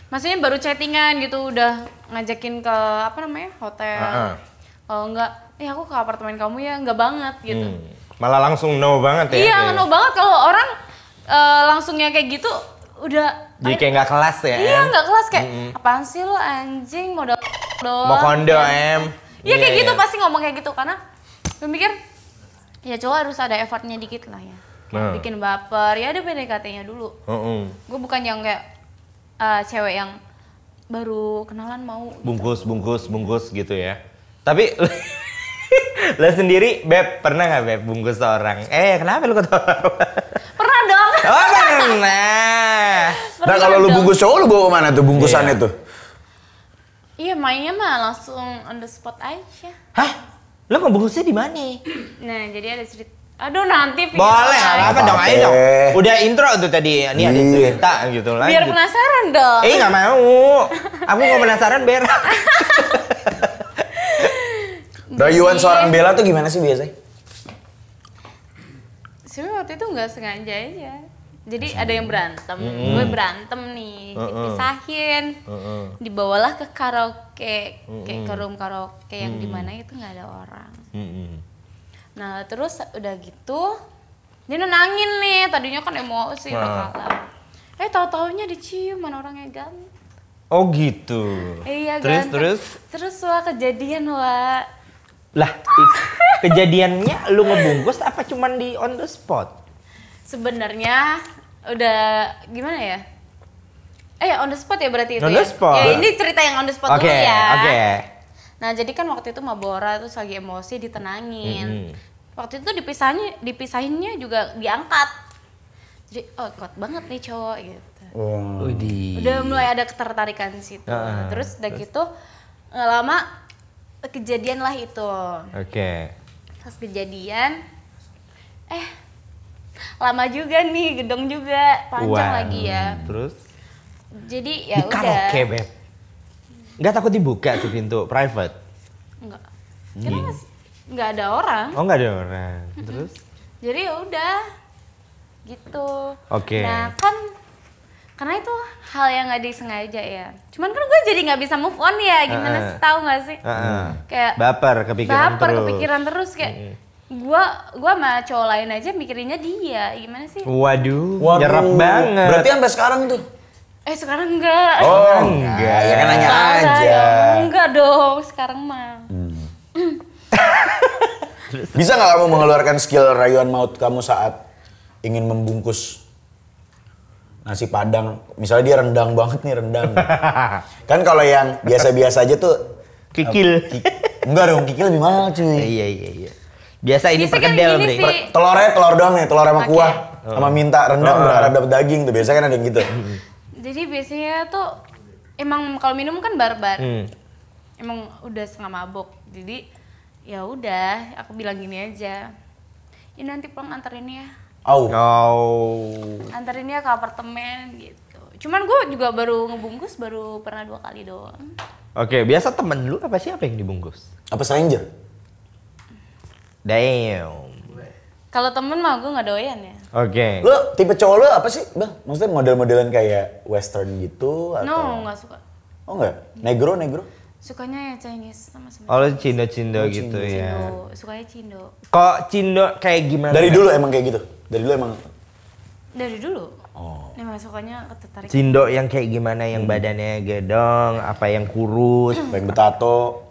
maksudnya baru chattingan gitu, udah ngajakin ke apa namanya hotel. Kalau enggak, aku ke apartemen kamu ya, enggak banget gitu. Malah langsung no banget ya? Iya, no banget kalau orang langsungnya kayak gitu, udah. Jadi kayak nggak kelas ya? Iya, nggak kelas kayak, apaan sih lo anjing, modal doang. Mau kondo em? Iya kayak gitu, pasti ngomong kayak gitu karena gue mikir, ya cowok harus ada effortnya dikit lah ya. Bikin baper, ya ada PDKT-nya dulu. Gue bukan yang kayak cewek yang baru kenalan mau Bungkus gitu ya. Tapi lo sendiri, Beb, pernah nggak Beb bungkus seorang? Kenapa lu ketawa? Pernah dong. Oh, pernah. Nah kalau lu bungkus cowok lu bawa mana tuh bungkusannya tuh? Iya mainnya mah langsung on the spot aja. Hah? Lo ngebungkusnya di mana? Nah jadi ada cerita. Aduh nanti video Boleh, aja. apa dong, ayo dong. Udah intro tuh tadi, ini ada cerita gitu lah. Biar penasaran dong. Nggak mau. Aku nggak penasaran, Ber. Rayuan seorang Bella tuh gimana sih biasanya? Sebenernya waktu itu nggak sengaja aja. Jadi ada yang berantem, gue berantem nih, dipisahin, dibawalah ke karaoke, kayak ke room karaoke yang dimana itu nggak ada orang. Nah terus udah gitu, dia nenangin nih, tadinya kan emosi udah kalah. Tahu-taunya dicium, mana orangnya ganteng. Oh gitu. Iya Terus? Terus wah kejadian wah. Lah, kejadiannya lu ngebungkus apa cuman di on the spot? Sebenarnya udah gimana ya? On the spot ya berarti itu On ya? the spot. Ya ini cerita yang on the spot dulu ya. Oke. Nah jadi kan waktu itu Mabora terus lagi emosi ditenangin. Waktu itu dipisahinnya juga diangkat. Jadi kuat banget nih cowok gitu. Udah mulai ada ketertarikan di situ. Terus udah gitu nggak lama kejadian lah itu. Oke. Pas kejadian, lama juga nih, gedong juga, panjang lagi ya. Terus? Jadi ya Di udah. karaoke, Beb. Nggak takut dibuka tuh pintu private? Enggak. Karena nggak ada orang. Oh nggak ada orang. Terus? Jadi ya udah, gitu. Oke. Nah kan, karena itu hal yang nggak disengaja ya. Cuman kan gue jadi nggak bisa move on ya, gimana sih, tahu nggak sih? Kayak Baper kepikiran terus. Kayak gua sama cowok lain aja mikirinnya dia, gimana sih? Waduh, nyerap banget. Berarti sampai sekarang tuh? Sekarang enggak. Oh enggak, ya kan nanya aja. Enggak dong, sekarang mah. Bisa nggak kamu mengeluarkan skill rayuan maut kamu saat ingin membungkus nasi padang? Misalnya dia rendang banget nih, rendang. Kan kalau yang biasa-biasa aja tuh Kikil. Enggak dong, kikil lebih mahal cuy. Iya. Biasa ini Biasa kan perkedel, gini, Bre. Vi. Telur doang nih, telur sama kuah. Sama minta rendang berharap dapat daging tuh. Biasa kan ada yang gitu. Jadi biasanya tuh emang kalau minum kan barbar. Emang udah setengah mabok. Jadi ya udah, aku bilang gini aja. Ya nanti pulang anterin ya. Anterin ya ke apartemen gitu. Cuman gue juga baru ngebungkus baru pernah 2 kali doang. Oke, biasa temen lu apa siapa yang dibungkus? Apa stranger? Damn. Kalau temen mah gue nggak doyan ya. Oke. Lu tipe cowok lu apa sih, Bang? Maksudnya model-modelan kayak western gitu atau? No, nggak suka. Oh enggak? Negro? Sukanya ya Chinese sama. Oh, lu cindo-cindo gitu ya. Cindo, sukanya Cindo. Kok cindo kayak gimana? Dari dulu emang kayak gitu? Dari dulu emang? Dari dulu. Oh. Emang sukanya tertarik. Cindo yang kayak gimana? Yang badannya gedong, apa yang kurus? Pengen betato?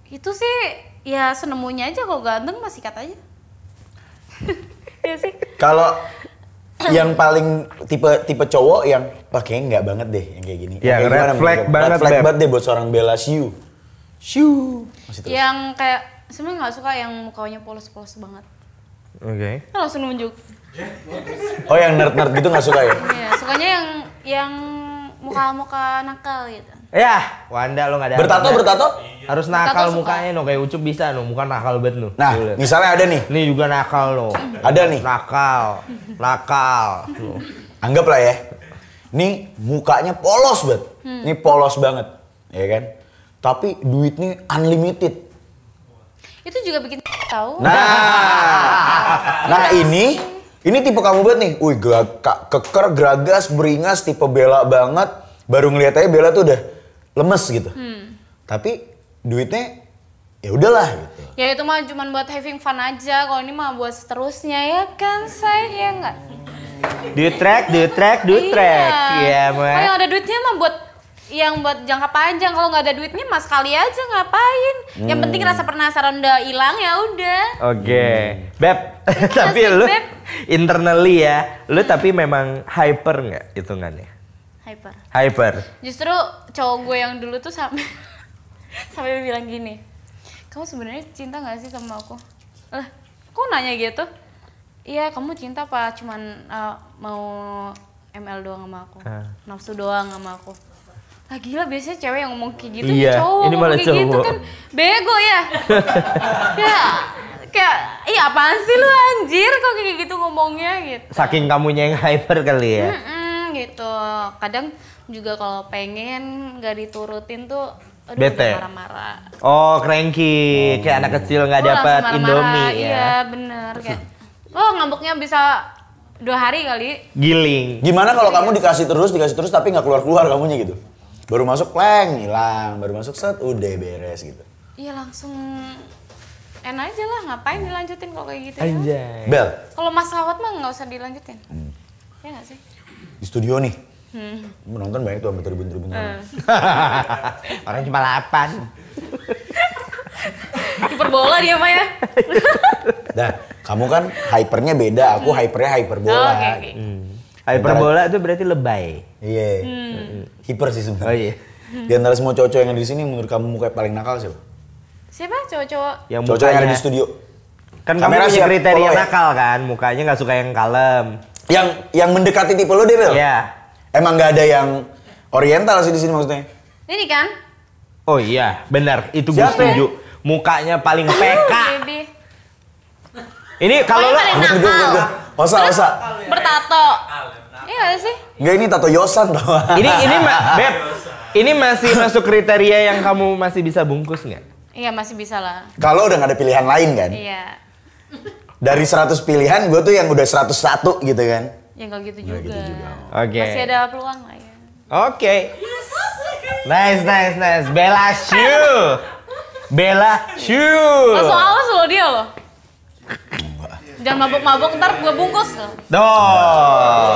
Itu sih ya senemunya aja, kalau ganteng mah sikat aja. Iya sih. Kalau yang paling tipe cowok yang kayaknya enggak banget deh yang kayak gini. Ya, kayak red gimana, flag Bang? banget, Red flag Beb. banget deh buat seorang Bella Siu. Masih terus. Yang kayak sebenarnya nggak suka yang mukanya polos-polos banget. Oke. Kan langsung nunjuk. Oh yang nerd gitu nggak suka ya? Iya, sukanya yang muka-muka nakal gitu. Ya, Wanda lo nggak ada. Bertato? Harus nakal suka. mukanya no, kayak Ucup bisa no, muka nakal banget no. Nah, Tuh, liat. misalnya ada nih. Ini juga nakal no. Ada nih. Nakal. Tuh. Anggaplah ya. Nih mukanya polos banget. Ini polos banget, ya kan? Tapi duitnya unlimited. Itu juga bikin tahu. Nah ini tipe kamu banget nih. Wih, keker, geragas, beringas, tipe Bella banget. Baru ngeliat aja Bella tuh udah lemes gitu. Tapi duitnya ya udahlah gitu. Ya itu mah cuma buat having fun aja. Kalau ini mah buat seterusnya ya kan, saya enggak. Duit track. Iya, Kalau yang ada duitnya mah buat jangka panjang. Kalau nggak ada duitnya mah sekali aja ngapain. Yang penting rasa penasaran udah hilang ya udah. Oke. Beb, tapi Asik, lu Beb. internally ya, lu tapi memang hyper nggak hitungannya? Hyper. Justru cowok gue yang dulu tuh sampai bilang gini, kamu sebenarnya cinta nggak sih sama aku? Lah, kok nanya gitu? Iya, kamu cinta apa? Cuman mau ML doang sama aku, nafsu doang sama aku. Ah gila, biasanya cewek yang ngomong kayak gitu, Iya, cowok ini ngomong malah kayak gitu cowok. kan bego ya. Ya, kayak, iya apaan sih lu anjir kok kayak gitu ngomongnya gitu. Saking kamunya yang hyper kali ya. Gitu. Kadang juga kalau pengen nggak diturutin tuh aduh, Bete. udah marah-marah. Oh, cranky. Kayak anak kecil nggak Gua dapat langsung Indomie marah-marah. ya. Iya bener kayak. Oh ngambeknya bisa 2 hari kali. Giling. Gimana kalau kamu dikasih terus tapi nggak keluar kamunya gitu? Baru masuk pleng, hilang. Baru masuk set, udah beres gitu. Iya langsung enak aja lah, ngapain dilanjutin kalau kayak gitu ya. Anjay. Bel, Kalau mas lawat mah nggak usah dilanjutin. Ya nggak sih? di studio nih. Menonton banyak tuh sampai tribun-tribun. Orang cuma 8. Kiper bola dia mah ya. Dah, kamu kan hypernya beda, aku hypernya hyperbola. Oh, oke. Hyperbola itu berarti lebay. Iya. Hiper sih sebenarnya. Oh iya. Di antara semua cowok-cowok yang ada di sini, menurut kamu muka paling nakal siapa? Siapa cowok-cowok? Yang Cowok-cowok yang ada di mukanya- studio. Kan kamu Kamera punya siap, kriteria follow ya? nakal kan, mukanya nggak suka yang kalem. Yang mendekati tipe lo deh, Bel? Iya. Emang nggak ada yang oriental sih di sini maksudnya? Ini kan? Oh iya, benar. Itu gue Siapa? setuju. Mukanya paling PK. Baby. Ini kalau lo Pokoknya paling nakal. Osa. Bertato. Iya gak sih? Enggak, ini tato Yosan tau. Beb, ini masih masuk kriteria yang kamu masih bisa bungkus nggak? Iya masih bisa lah. Kalau udah nggak ada pilihan lain kan? Iya. Dari 100 pilihan, gue tuh yang udah 101 gitu kan? Ya nggak gitu Nggak juga. gitu juga. Oke. Masih ada peluang lah ya. Oke. Nice. Bella Shoe. Langsung awas lo dia loh. Jangan mabok-mabok ntar gue bungkus loh. Tuh.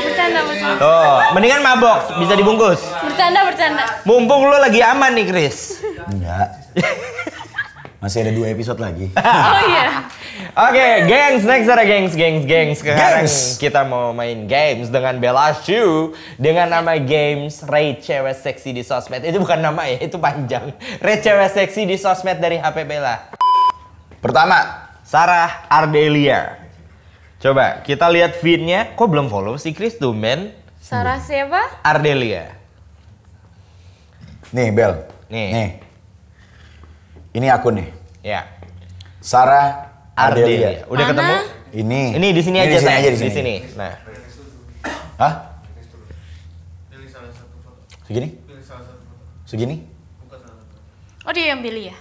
Bercanda. Tuh, mendingan mabok, bisa dibungkus. Bercanda. Mumpung lo lagi aman nih, Chris. Enggak. Masih ada 2 episode lagi. Oh iya. Oke, gengs, next ada gengs. Sekarang Gengs. kita mau main games dengan Bella Shoe dengan nama games Rate Cewek Seksi di Sosmed. Itu bukan nama ya, itu panjang. Rate Cewek Seksi di Sosmed dari HP Bella. Pertama, Sarah Ardelia. Coba kita lihat feed-nya. Kok belum follow si Chris tuh, men? Sarah siapa? Ardelia. nih Bel. Nih. Ini akun nih. Ya. Sarah Ardelia. Ardelia. Udah Mana? ketemu? Ini Di sini aja, di sini Teh. aja Di sini. Nah. Hah? Pilih salah satu foto. Segini? Pilih salah satu foto. Segini? Buka salah satu. Oh dia yang pilih ya?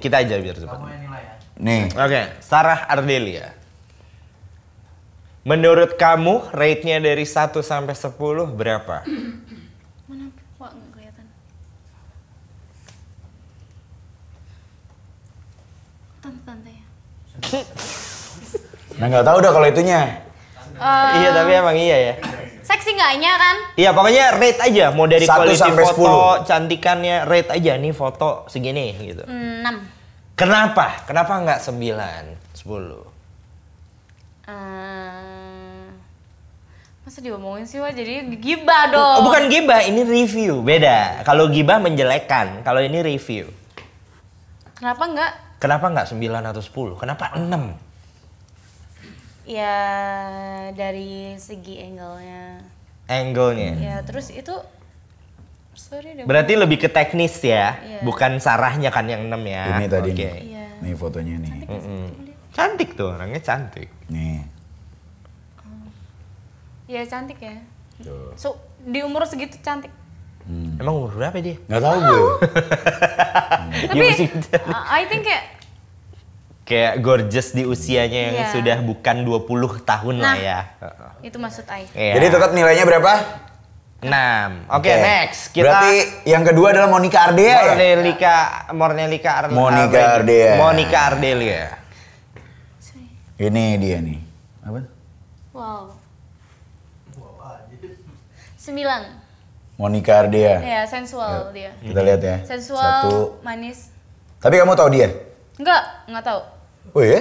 Kita aja biar cepat. Kamu yang nilai ya. Nih. Oke, Sarah Ardelia. Menurut kamu rate-nya dari 1 sampai 10 berapa? Mana? Wah nggak kelihatan. Tante ya. Nah nggak tahu dah kalau itunya. Iya, tapi emang iya ya. Seksi nggaknya kan? Iya, pokoknya rate aja. Mau dari 1 quality sampai foto, cantikannya, rate aja. Nih foto segini gitu. 6. Kenapa? Kenapa nggak 9, 10? Masa diomongin sih Wak? Jadi gibah dong. Oh, bukan gibah, ini review. Beda. Kalau gibah menjelekkan, kalau ini review. Kenapa enggak? Kenapa nggak 9 atau 10? Kenapa 6? Ya dari segi angle-nya. Angle-nya. Ya terus itu sorry deh. Berarti lebih ke teknis ya, Iya. bukan sarahnya kan yang 6 ya. Ini tadi Oke. nih. Iya. Nih fotonya nih. Cantik tuh, orangnya cantik. Nih. Ya cantik ya. Tuh. So, di umur segitu cantik. Emang umur berapa dia? Nggak tahu gue. Tapi Ya, masih- I think kayak gorgeous di usianya yang Iya. sudah bukan 20 tahun lah Nah. ya. itu maksud I. Iya. Jadi tetap nilainya berapa? 6. Oke, next. Kita Berarti yang kedua adalah Monica Ardea ya? Monica Ardea. Monica Ardelia. Ini dia nih. Apa? Wow. 9. Monica Ardea. Ya, sensual dia. Kita lihat ya. Sensual, 1. manis. Tapi kamu tahu dia? Enggak tahu. Oh iya?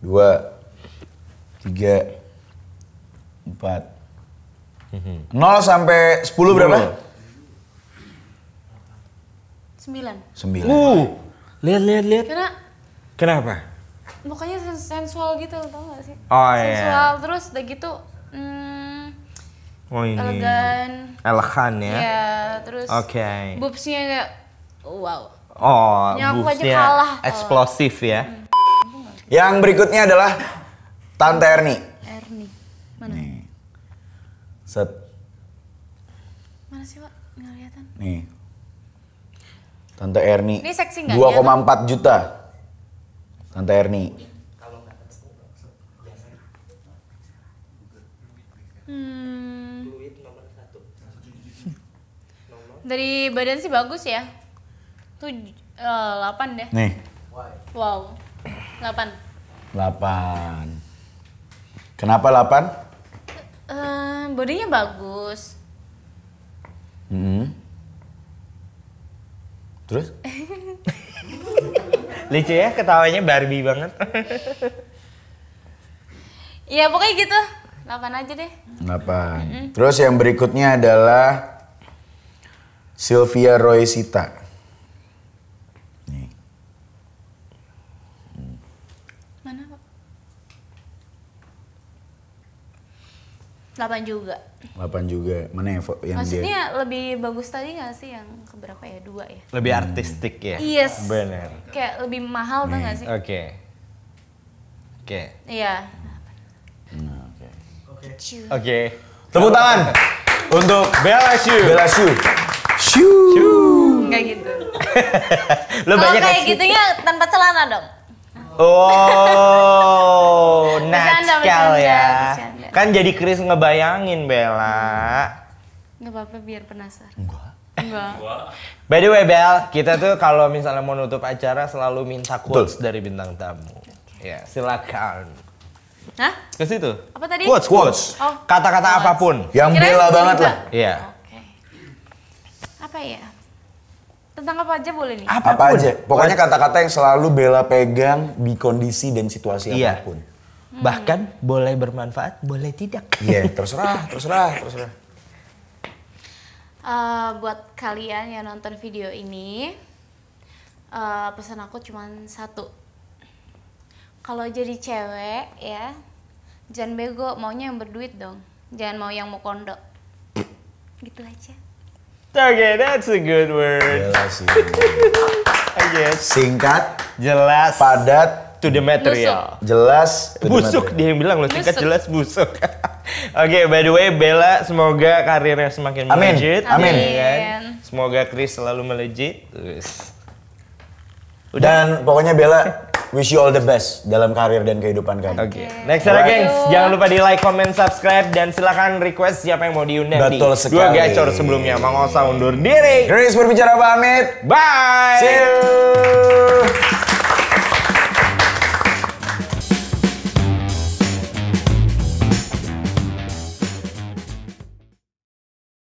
2, 3, 4. 0 sampai 10 berapa? 9. 9. Lihat. Karena Kenapa? mukanya sensual gitu, tau gak sih? Oh, iya. Sensual terus udah gitu Oh ini. elegan. ya. Ya, terus Oke. boobsnya kayak wow. Oh, Yang aku aja boobsnya kalah. eksplosif ya. Yang berikutnya adalah Tante Erni. Erni. Mana? Nih. Set. Mana sih, Pak? Nggak kelihatan. Nih. Tante Erni. Ini seksi nggak 2,4 juta. Tante Erni. Dari badan sih bagus ya. 8 deh. Nih. Wow. 8. 8. Kenapa 8? Bodinya bagus. Terus? Lucu ya, ketawanya Barbie banget. Ya pokoknya gitu. 8 aja deh. 8. Terus yang berikutnya adalah Sylvia Roysita. Nih. Mana Pak? 8 juga. 8 juga. Mana yang Maksudnya dia? lebih bagus tadi nggak sih yang keberapa ya? 2 ya? Lebih artistik ya? Yes. Bener. Kayak lebih mahal tuh nggak sih? Oke. Oke. Iya. Nah, oke. Oke. Tepuk tangan untuk Bella Shu. Bella Shu. Shu. Nggak gitu. Lo Kalau banyak kayak kasih. gitunya tanpa celana dong. Oh, Bercanda, natskal ya. bercanda. Kan jadi Chris ngebayangin Bella. Nggak apa-apa biar penasaran. Enggak. Enggak. By the way Bel, kita tuh kalau misalnya mau nutup acara selalu minta quotes Betul. dari bintang tamu. Ya, silakan. Hah? Ke situ. Apa tadi? Quotes. Oh. Kata-kata Quotes. apapun. Yang Kirain Bella cerita. banget lah. Iya. Oke. Apa ya? Tentang apa aja boleh nih? Apa aja. Pokoknya kata-kata yang selalu Bella pegang di kondisi dan situasi Iya. apapun. Bahkan boleh bermanfaat, boleh tidak. Iya, terserah. Buat kalian yang nonton video ini, pesan aku cuma satu. Kalau jadi cewek ya, jangan bego, maunya yang berduit dong. Jangan mau yang mau kondo. Gitu aja. Oke, that's a good word. Bella sih. I guess. Singkat, Jelas. padat, To the material. jelas. Busuk dia yang bilang loh, singkat Busuk. jelas busuk. Oke, by the way Bella semoga karirnya semakin Amin. melejit. Amin. ya kan? Semoga Chris selalu melejit. Terus. Dan pokoknya Bella wish you all the best dalam karir dan kehidupan kamu. Oke. Next ada gengs, jangan lupa di like, comment, subscribe dan silakan request siapa yang mau diundang Betul di sekali. Dua Gacor sebelumnya. Mang Osa undur diri. Grace berbicara pamit. Bye. See you.